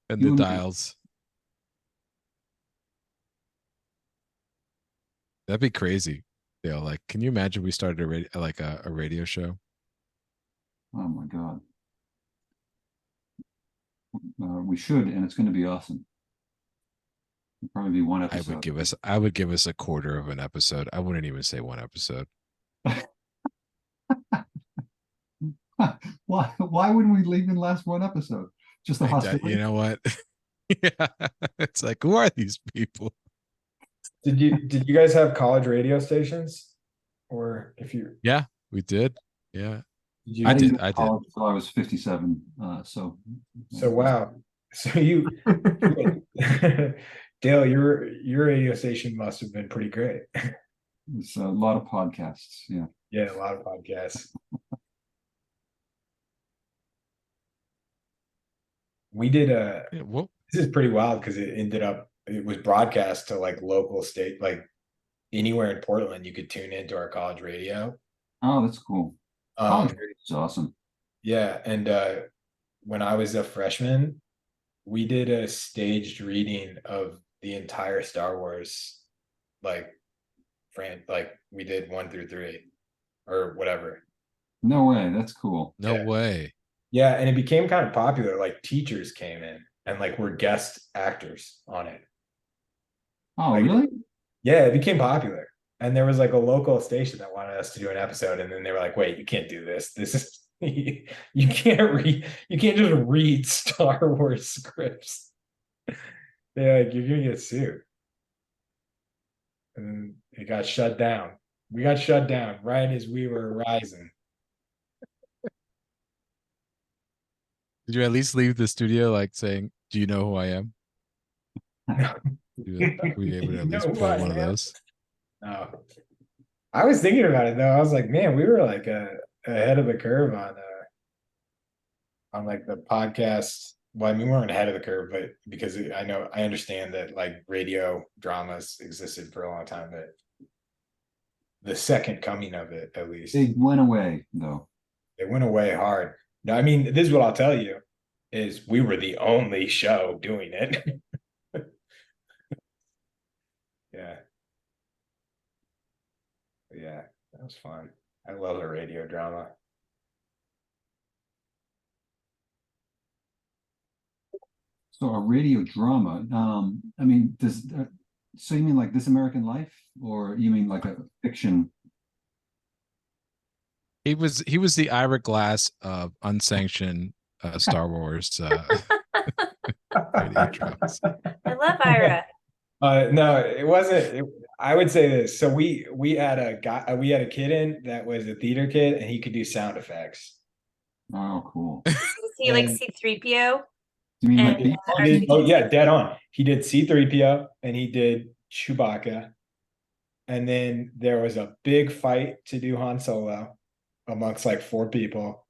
and You the and me. dials. That'd be crazy. Dale, like, can you imagine we started a radio show? Oh my God. We should, and it's going to be awesome. It'll probably be one episode. I would give us a quarter of an episode. I wouldn't even say one episode. Why wouldn't we leave in last one episode? Just the hostility. You know what? Yeah, it's like, who are these people? Did you guys have college radio stations, or if you Yeah, we did. Yeah, did you? I did. didn't go to I did. college until I was 57. So wow. So you, Dale, your radio station must have been pretty great. It's a lot of podcasts. Yeah. Yeah, a lot of podcasts. We did a. Yeah, well, This is pretty wild because it was broadcast to like local state, like anywhere in Portland, you could tune into our college radio. Oh, that's cool. College Um, radio is awesome. yeah, and when I was a freshman, we did a staged reading of the entire Star Wars, like like we did 1 through 3 or whatever. No way. That's cool. no Yeah. way. Yeah, and it became kind of popular. Like teachers came in and like were guest actors on it. Oh, Like- really? Yeah, it became popular. And there was like a local station that wanted us to do an episode, and then they were like, "Wait, you can't do this. This is you can't read. You can't just read Star Wars scripts. They're like, you're gonna get sued." And then it got shut down. We got shut down right as we were rising. Did you at least leave the studio like saying, "Do you know who I am"? Were you able to at least You know pull who I one of am? those? No, I was thinking about it though. I was like, man, we were like ahead of the curve on like the podcast. Well, I mean, we weren't ahead of the curve, but because I understand that like radio dramas existed for a long time, but the second coming of it, at least, They went away though. it went away hard. No, I mean, this is what I'll tell you is we were the only show doing it. Yeah. Yeah, that was fun. I love a radio drama. So a radio drama. I mean, so you mean like This American Life, or you mean like a fiction? He was the Ira Glass of unsanctioned Star Wars radio dramas. I love Ira. No, it wasn't. I would say this. So we had a guy, we had a kid in that was a theater kid, and he could do sound effects. Oh, cool. See, like And C3PO You mean like and beep? oh yeah, dead on. He did C3PO and he did Chewbacca. And then there was a big fight to do Han Solo amongst like 4 people.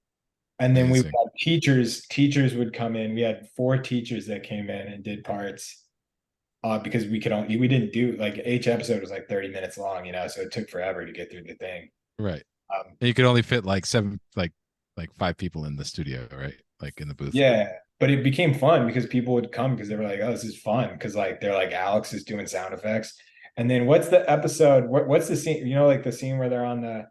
And then we Amazing. had teachers would come in. We had 4 teachers that came in and did parts. Because we didn't do like each episode was like 30 minutes long, so it took forever to get through the thing. Right. Um, And you could only fit like 5 people in the studio, right? Like in the booth. yeah, but it became fun because people would come because they were like, oh, this is fun. Because like they're like Alex is doing sound effects. And then what's the episode? What's the scene? Like the scene where they're on the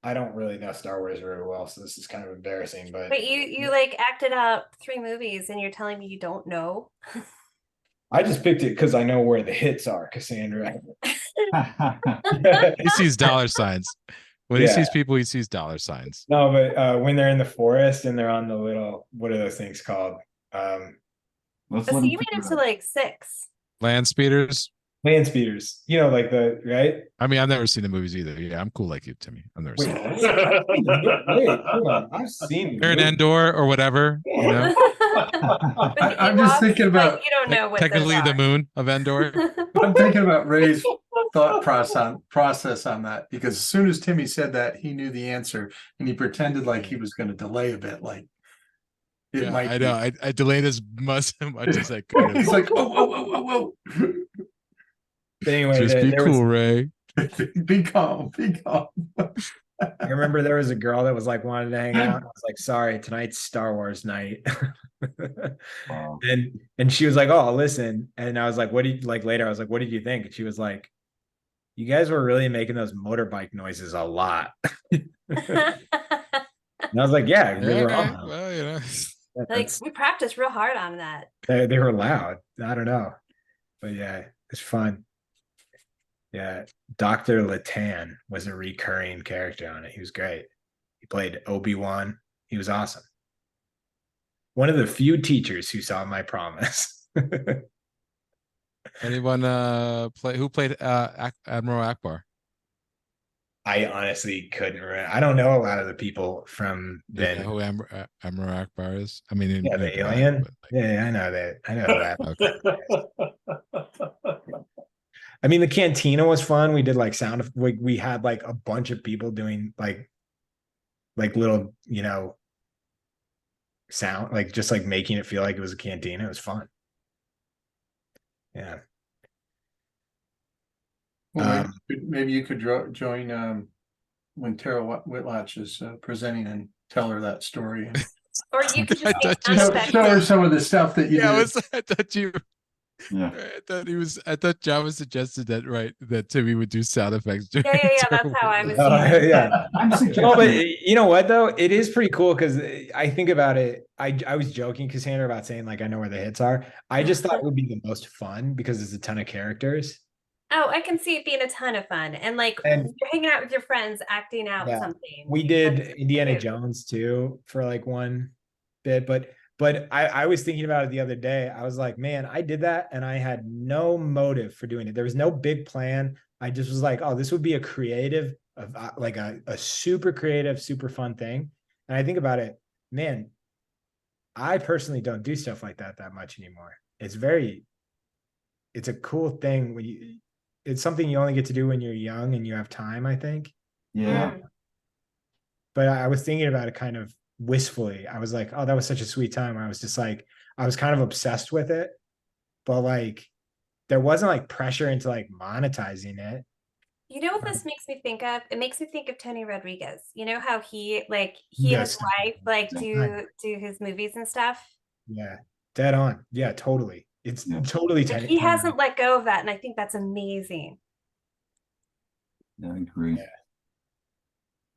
I don't really know Star Wars very well, so this is kind of embarrassing. But you like acted out 3 movies and you're telling me you don't know? I just picked it because I know where the hits are, Cassandra. He sees dollar signs. When he Yeah. sees people, he sees dollar signs. No, but when they're in the forest and they're on the little, what are those things called? Let's So let you him made it figure to it out. like 6. Land speeders. Land speeders. Like the right. I mean, I've never seen the movies either. Yeah, I'm cool like you, Timmy. I've never Wait, seen wait, hold on. I've seen. They're in Endor or whatever, I'm just thinking about you don't know what technically those the are. moon of Endor. I'm thinking about Ray's thought process on that, because as soon as Timmy said that, he knew the answer and he pretended like he was going to delay a bit, like it Yeah, might I be. know. I delayed as much as I could. He's like, whoa, But anyway, Just be there was. cool, Ray. be calm, be calm. I remember there was a girl that was like wanted to hang out. I was like, sorry, tonight's Star Wars night. Wow. And she was like, oh, I'll listen. And I was like, what do you like later? I was like, what did you think? And she was like, you guys were really making those motorbike noises a lot. And I was like, yeah, they were Yeah, all well, Like we practiced real hard on that. they were loud. I don't know. But yeah, it's fun. Yeah. Dr. Latan was a recurring character on it. He was great. He played Obi-Wan. He was awesome. One of the few teachers who saw my promise. anyone who played Admiral Akbar? I honestly couldn't remember. I don't know a lot of the people from Do you then. know who Admiral Akbar is? I mean, Yeah, the alien. Yeah, I know that. I know that. I mean, the cantina was fun. We did like sound of we had like a bunch of people doing like little, sound, like just like making it feel like it was a cantina. It was fun. Yeah. Well, maybe you could join when Tara Whitlatch is presenting and tell her that story. Or you could just I be thought you said- Show her unaffected. some of the stuff that you Yeah, did. I thought you. Yeah. I thought Java suggested that Timmy would do sound effects. Yeah, that's how I was. Yeah. I'm No, suggesting. but you know what though? It is pretty cool because I think about it. I was joking, Cassandra, about saying like I know where the hits are. I just thought it would be the most fun because there's a ton of characters. Oh, I can see it being a ton of fun. And like And- you're hanging out with your friends, acting out Yeah. something. We did That's Indiana cute. Jones too for like one bit, but I was thinking about it the other day. I was like, man, I did that and I had no motive for doing it. There was no big plan. I just was like, oh, this would be a creative, like a super creative, super fun thing. And I think about it, man, I personally don't do stuff like that much anymore. It's a cool thing it's something you only get to do when you're young and you have time, I think. Yeah. Mm. But I was thinking about it kind of wistfully. I was like, oh, that was such a sweet time. I was just like, I was kind of obsessed with it, but like there wasn't like pressure into like monetizing it. You know what this makes me think of? It makes me think of Tony Rodriguez. You know how he and Yes. his wife like Yeah. do his movies and stuff? Yeah. Dead on. Yeah, totally. It's Yeah. totally Like he hasn't let go of that, and I think that's amazing. Yeah, I agree. Yeah.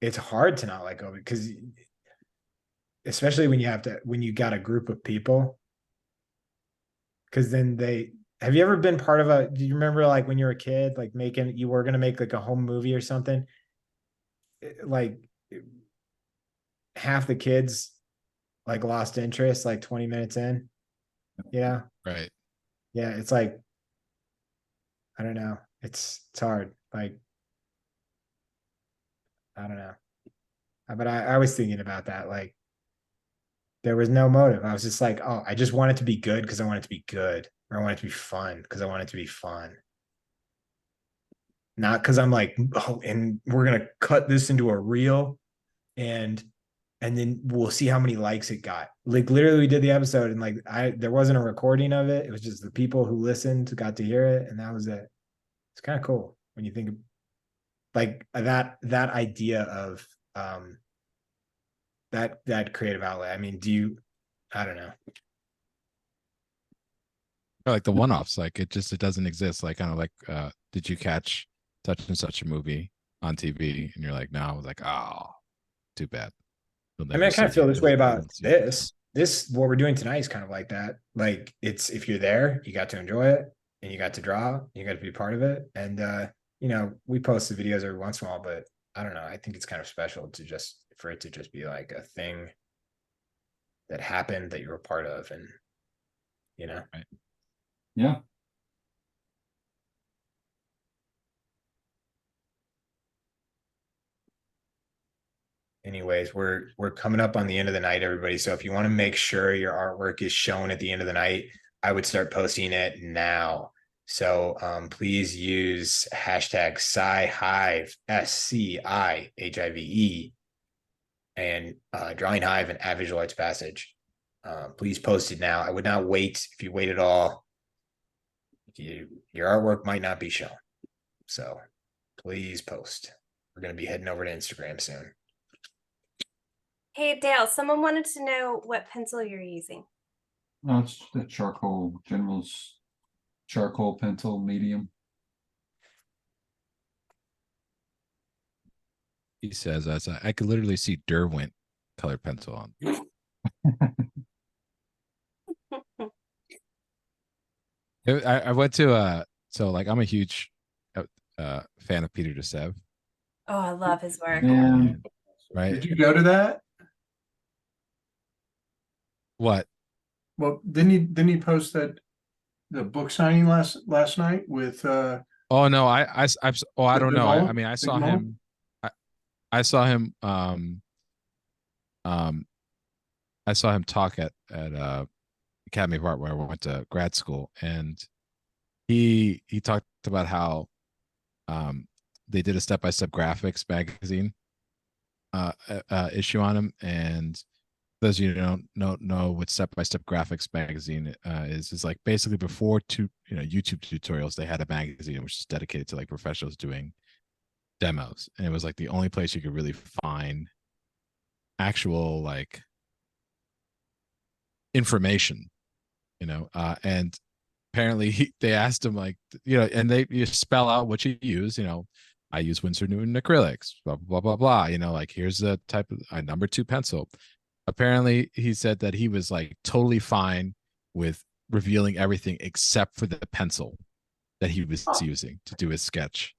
It's hard to not let go of it because especially when you got a group of people. Cause then have you ever been part of do you remember like when you were a kid, like you were going to make like a home movie or something? Like half the kids like lost interest like 20 minutes in. Yeah. Right. Yeah. It's like, I don't know. It's hard. Like, I don't know. But I was thinking about that. Like, there was no motive. I was just like, oh, I just want it to be good because I want it to be good, or I want it to be fun because I want it to be fun. Not because I'm like, oh, and we're gonna cut this into a reel, and then we'll see how many likes it got. Like literally, we did the episode, and like there wasn't a recording of it. It was just the people who listened got to hear it, and that was it. It's kind of cool when you think of like that idea of that creative outlet. I mean, I don't know. Or like the one-offs, like it doesn't exist. Like kind of like, did you catch such and such a movie on TV? And you're like, no. I was like, oh, too bad. You'll I mean, never I kind see of feel it. this way about You'll see it. this what we're doing tonight is kind of like that. Like it's if you're there, you got to enjoy it, and you got to draw, you got to be part of it. And we post the videos every once in a while, but I don't know. I think it's kind of special to just for it to just be like a thing that happened that you were a part of, and you know. Right. Yeah. Anyways, we're coming up on the end of the night, everybody. So if you want to make sure your artwork is shown at the end of the night, I would start posting it now. So please use hashtag Sci-Hive, SCIHIVE, and Drawing Hive and at Visual Arts Passage. Please post it now. I would not wait. If you wait at all, your artwork might not be shown. So please post. We're going to be heading over to Instagram soon. Hey Dale, someone wanted to know what pencil you're using. No, it's the charcoal, General's charcoal pencil medium. He says, I could literally see Derwent colored pencil on. I went to so like I'm a huge fan of Peter DeSev, Oh, I love his work. And right? Did you go to that? What? Well, didn't he post the book signing last night with Oh no, oh I The don't know. Mole? I mean I Big saw Mole? him. I saw him. I saw him talk at Academy of Art where I went to grad school, and he talked about how they did a step-by-step graphics magazine issue on him, and those of you who don't know what step-by-step graphics magazine is like basically before YouTube tutorials, they had a magazine which is dedicated to like professionals doing demos, and it was like the only place you could really find actual like information, and apparently they asked him like, and you spell out what you use, I use Winsor Newton acrylics, blah blah blah blah like here's the type of number 2 pencil. Apparently he said that he was like totally fine with revealing everything except for the pencil that he was using to do his sketch.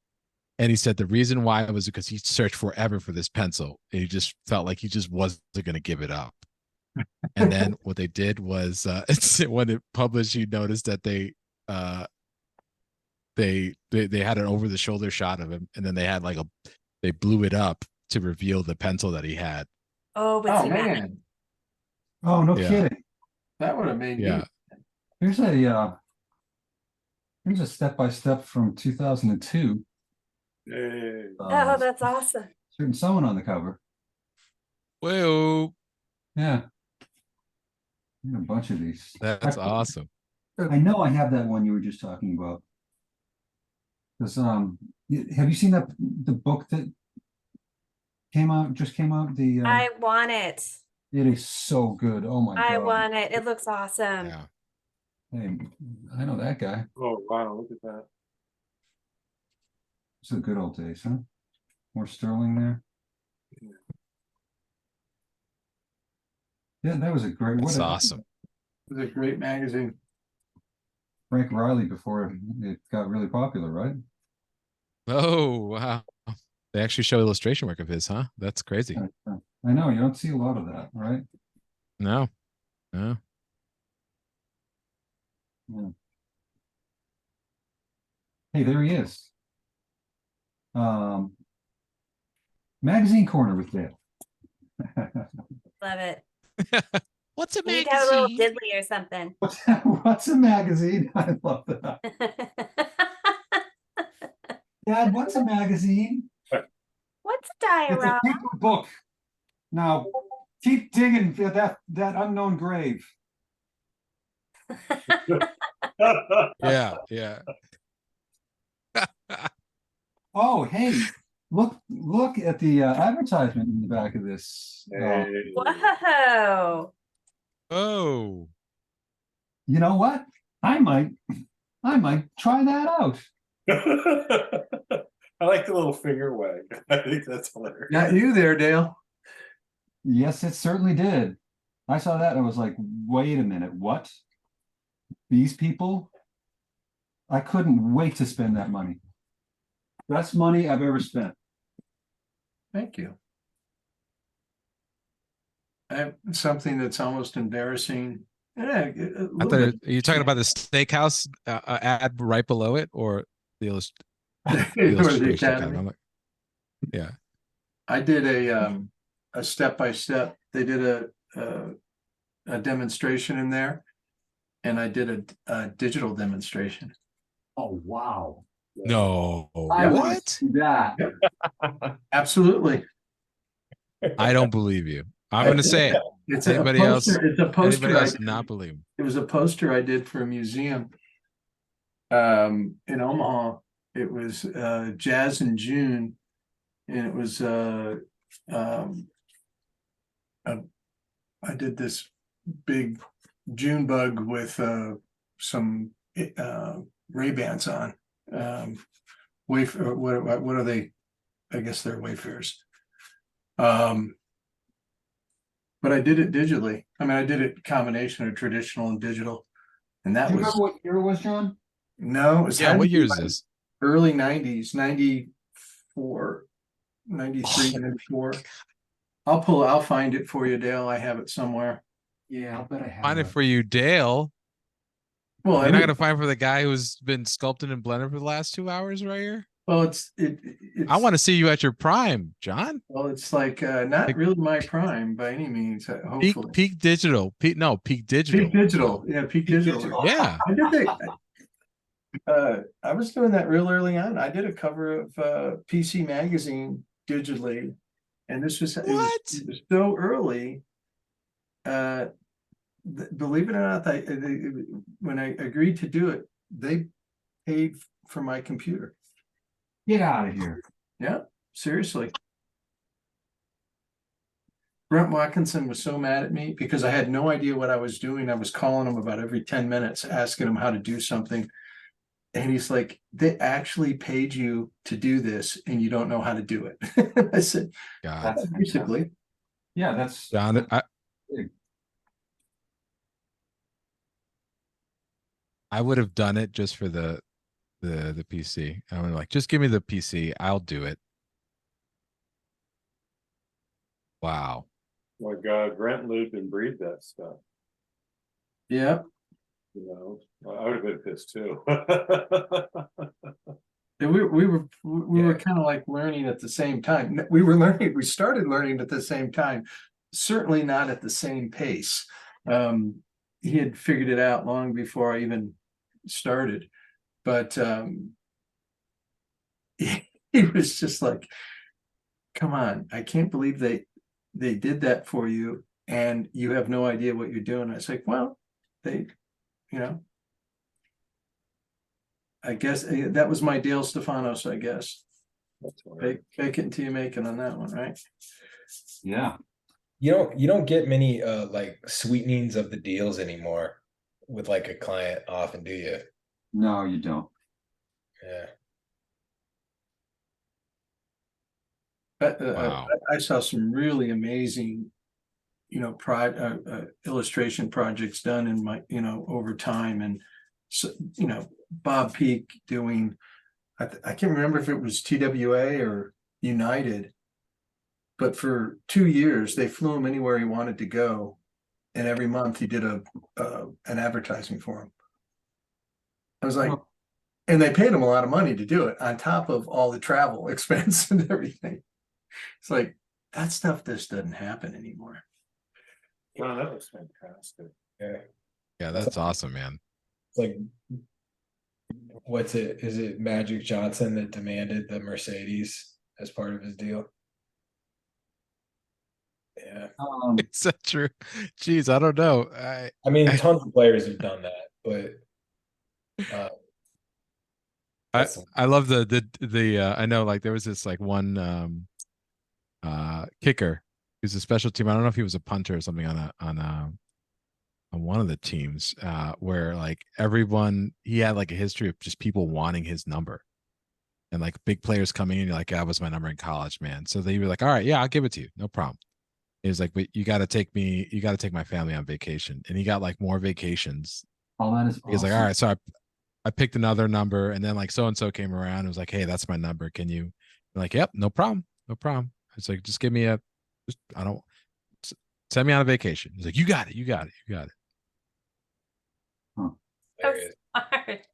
And he said the reason why was because he searched forever for this pencil, and he just felt like he just wasn't going to give it up. And then what they did was when it published, you noticed that they had an over the shoulder shot of him, and then they blew it up to reveal the pencil that he had. Oh, was oh he mad? man, oh, no Yeah. kidding. that would have made me. Yeah. Here's a step-by-step from 2002. Hey. Oh, that's awesome. Certain someone on the cover. Whoa, Yeah. A bunch of these. that's awesome. I know I have that one you were just talking about. Because have you seen the book that just came out? I want it. It is so good. Oh my I God. want it. It looks awesome. Yeah. Hey, I know that guy. Oh, wow, look at that. It's the good old days, huh? More Sterling there. Yeah, that was a great. That's awesome. It was a great magazine. Frank Riley before it got really popular, right? Oh wow, they actually show illustration work of his, huh? That's crazy. I know you don't see a lot of that, right? No. Yeah. Hey, there he is. Magazine corner with Dale. Love it. What's a You need to have a little magazine? diddly or something. What's a magazine? I love that. Dad, what's a magazine? What's a It's a diorama? paper book. Now, keep digging for that unknown grave. Yeah, yeah. Oh, hey, look at the advertisement in the back of this. Hey. Whoa. Oh, You know what? I might try that out. I like the little finger wag. I think that's hilarious. Got you there, Dale. Yes, it certainly did. I saw that and I was like, wait a minute, what? These people? I couldn't wait to spend that money. Best money I've ever spent. Thank you. I have something that's almost embarrassing. Yeah, a I little thought bit. are you talking about the steakhouse ad right below it, or the, Or the the illustration? Academy. I'm like, yeah. I did a step-by-step. They did a demonstration in there, and I did a digital demonstration. Oh, wow. No, I want to what? see that. Absolutely. I don't believe you. I'm going to say it. It's Anybody a else? poster. It's a poster. Anybody else I not did. believe? It was a poster I did for a museum in Omaha. It was Jazz in June, and it was I did this big June bug with some Ray-Bans on. What are they? I guess they're Wayfarers. But I did it digitally. I mean, I did it combination of traditional and digital. And that Do you was, remember what year it was, John? no, it was Yeah, had what to be year is like this? early 90s, 94, 93, 94. I'll find it for you, Dale. I have it somewhere. Yeah, I'll bet I have Find it for you, Dale. Well, You're not going to find for the guy who's been sculpting in Blender for the last 2 hours right here. well, it's I want to see you at your prime, John. well, it's like not Like- really my prime by any means. Hopefully, Peak digital. Peak digital. peak digital. Yeah, peak digital. Yeah. I did I was doing that real early on. I did a cover of PC Magazine digitally, and this was What? it was so early. Believe it or not, when I agreed to do it, they paid for my computer. Get out of here. Yeah, seriously. Brent Watkinson was so mad at me because I had no idea what I was doing. I was calling him about every 10 minutes, asking him how to do something. And he's like, they actually paid you to do this and you don't know how to do it. I said, God. That's basically. Yeah, that's John, I would have done it just for the PC. I'm like, just give me the PC. I'll do it. Wow. My God, Grant lived and breathed that stuff. Yeah. You know, I would have been pissed too. And we were kind of like learning at the same time. We started learning at the same time, certainly not at the same pace. He had figured it out long before I even started, but he was just like, come on, I can't believe they did that for you and you have no idea what you're doing. I was like, well, they, you know, I guess that was my Dale Stefanos, I guess. Fake it until you make it on that one, right? yeah. You don't get many like sweetenings of the deals anymore with like a client often, do you? No, you don't. Yeah. Wow. I saw some really amazing, you know, illustration projects done in my, you know, over time. And so, you know, Bob Peak doing, I can't remember if it was TWA or United, but for 2 years they flew him anywhere he wanted to go, and every month he did an advertising for him. I was like, Oh. And they paid him a lot of money to do it on top of all the travel expense and everything. It's like that stuff just doesn't happen anymore. Wow, that was fantastic. Yeah. Yeah, that's awesome, man. It's like, what's it? Is it Magic Johnson that demanded the Mercedes as part of his deal? Yeah. Is that true? Jeez, I don't know. I mean, tons of players have done that, but I that's I love the I know like there was this like one kicker who's a special team. I don't know if he was a punter or something on one of the teams where like everyone he had like a history of just people wanting his number. And like big players coming in, you're like, that was my number in college, man. So they were like, all right, yeah, I'll give it to you. No problem. He was like, but you got to take my family on vacation. And he got like more vacations. Oh, that is He's like, awesome. all right, so I picked another number, and then like so and so came around and was like, hey, that's my number. Can you? I'm like, yep, no problem, no problem. It's like, just give me I don't send me on a vacation. He's like, you got it, you got it, you got it. So hilarious. smart.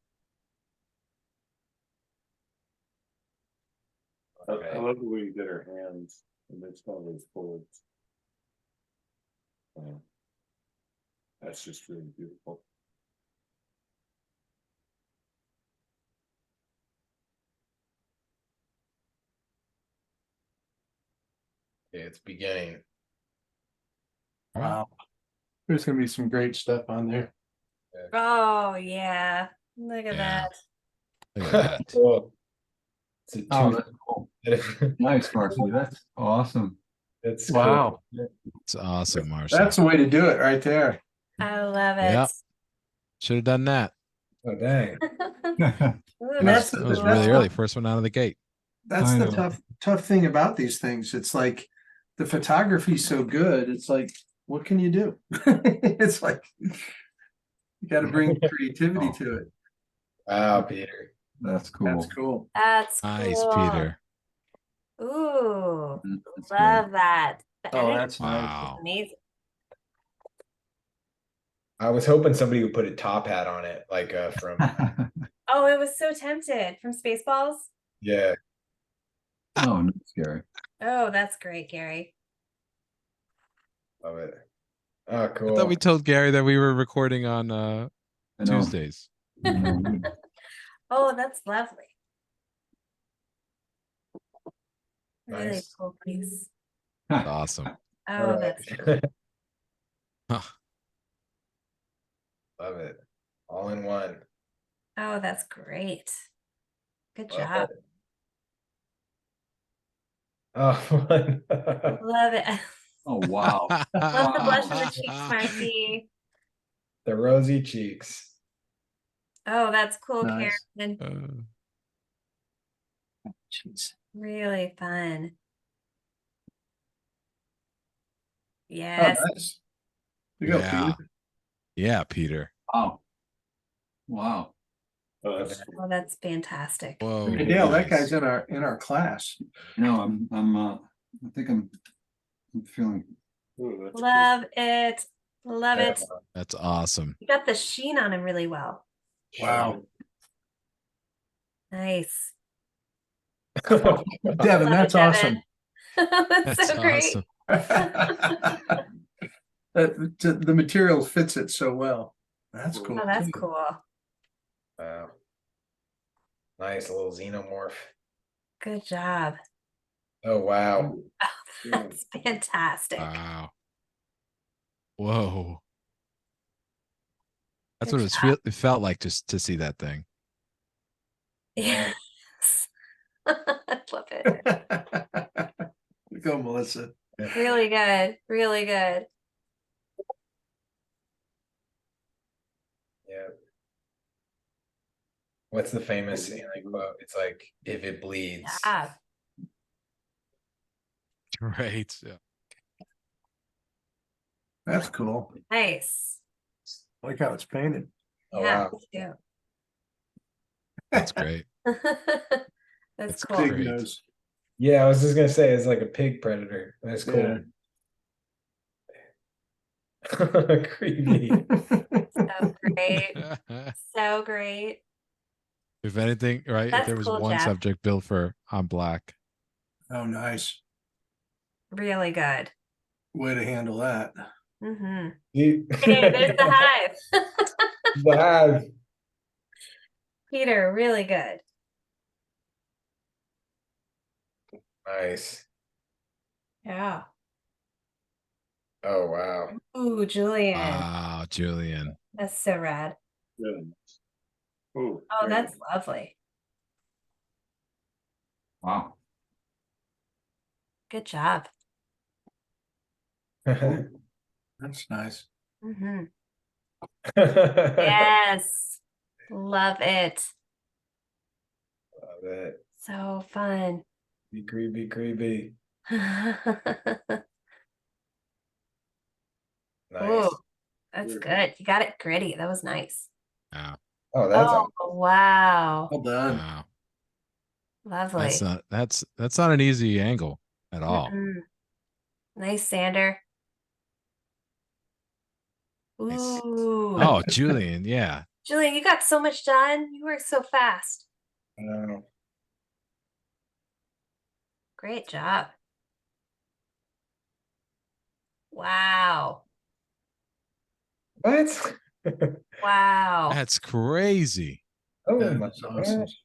I love the way you did her hands and makes one of those folds. That's just really beautiful. Yeah, it's beginning. Wow. There's gonna be some great stuff on there. Oh yeah. Look at Yeah. that. Look at that. Cool. It's a Oh, two. that's cool. Nice, Varsity. That's awesome. That's Wow. cool. It's awesome, Marcia. That's the way to do it right there. I love it. Yep. Should have done that. Oh dang. Ooh, That that's was cool. really early. First one out of the gate. That's I the know. tough thing about these things. It's like the photography's so good. It's like, what can you do? It's like you got to bring creativity to it. Wow, Peter. That's cool. That's cool. That's Nice, cool. Peter. Ooh, That's great. love that. The Oh, energy that's is nice. Wow. amazing. I was hoping somebody would put a top hat on it, like from Oh, it was so tempted from Spaceballs. yeah. Oh, no, scary. Oh, that's great, Gary. Love it. Oh, I cool. thought we told Gary that we were recording on I know. Tuesdays. I know. Oh, that's lovely. Really Nice. cool piece. That's awesome. Oh, All right. that's Huh. Love it. All in one. oh, that's great. Good Love job. it. Oh, fun. Love it. Oh, wow. Love the blush on the cheeks, Marcy. The rosy cheeks. Oh, that's cool, Nice. Karen. Jeez. Really fun. Oh, Yes. nice. You go, Yeah. Peter. Yeah, Peter. Wow. Wow. Oh, that's cool. Oh, that's fantastic. Whoa. Hey, Dale, that nice. guy's in our class. You know, I think I'm feeling, Ooh, that's Love it. Love it. That's awesome. You got the sheen on him really well. Wow. Nice. Devin, Love that's it, awesome. Devin. That's That's so great. awesome. The material fits it so well. That's cool. Oh, that's too. cool. Wow. Nice little xenomorph. Good job. Oh wow. Oh, that's fantastic. Wow. Whoa. That's Good what it felt like just to see that thing. Yes. I love it. Go, Melissa. Really good. Really good. Yeah. What's the famous like quote? It's like if it bleeds. Yeah. Right. Yeah. That's cool. Nice. I like how it's painted. Oh Yeah, wow. me too. That's great. That's That's cool. great. Big nose. Yeah, I was just gonna say it's like a pig predator. That's cool. Creepy. So great. So great. If anything, right? If That's there was cool, one Jeff. subject built for on black. Oh, nice. Really good. Way to handle that. Mm-hmm. You- Hey, there's the hive. The hive. Peter, really good. Nice. Yeah. Oh wow. Ooh, Julian. Wow, Julian. That's so rad. Really nice. Ooh, Oh, very that's lovely. Wow. Good job. That's nice. Mm-hmm. Love Yes. Love it. it. So fun. Be creepy, creepy. Nice. Ooh, that's good. You got it gritty. That was nice. Wow. Oh, that's Oh, wow. Well done. Wow. Lovely. That's not an easy angle at all. Mm-mm. Nice, Sander. Nice. Ooh. Oh, Julian, yeah. Julian, you got so much done. You work so fast. Great job. Wow. What? Wow. That's crazy. Oh That my is awesome. gosh.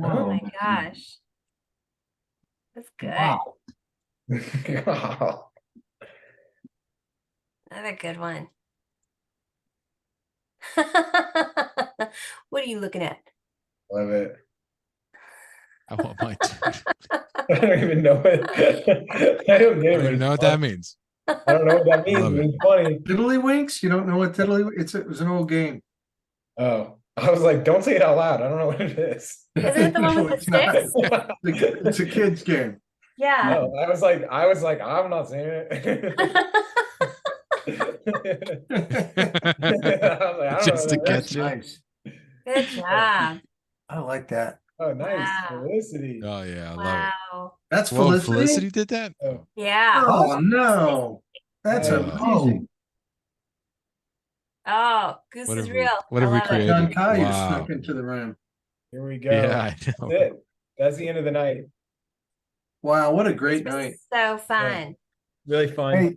Oh my Whoa. gosh. That's good. Wow. Wow. Another good one. What are you looking at? Love it. I want my dude. I don't even know it. I don't get I it. don't but even it's know what fun. that means. I don't know what that means, Love but it. it's funny. Tiddlywinks? You don't know what it was an old game. Oh, I was like, don't say it out loud. I don't know what it is. Isn't it the one No, with the it's not. sticks? It's a kid's game. Yeah. Oh, I was like, I'm not saying it. I was like, I don't know Just to what that is. catch you. Nice. Good job. I like that. Oh, nice. Wow. Felicity. Oh yeah, I love it. Wow. That's Whoa, Felicity. Felicity did that? Oh, Yeah. Oh no, that's Oh. amazing. Oh, Goose What is have we real. what I have we love it. created? John Kai has Wow. snuck into the room. here we go. Yeah, I That's know. it. That's the end of the night. Wow, what a great This was night. so fun. Really fun. Hey,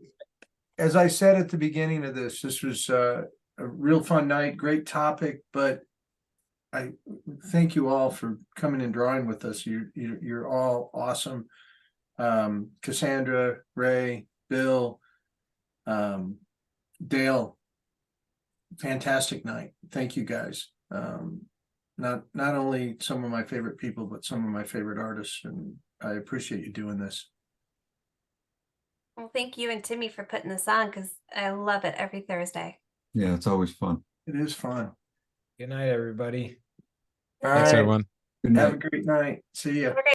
as I said at the beginning of this was a real fun night, great topic, but I thank you all for coming and drawing with us. You're all awesome. Cassandra, Ray, Bill, Dale, fantastic night. Thank you guys. Not only some of my favorite people, but some of my favorite artists, and I appreciate you doing this. Well, thank you and Timmy for putting this on because I love it every Thursday. Yeah, it's always fun. It is fun. Good night, everybody. All Thanks right. everyone. Good Have night. a great night. See ya. Have a great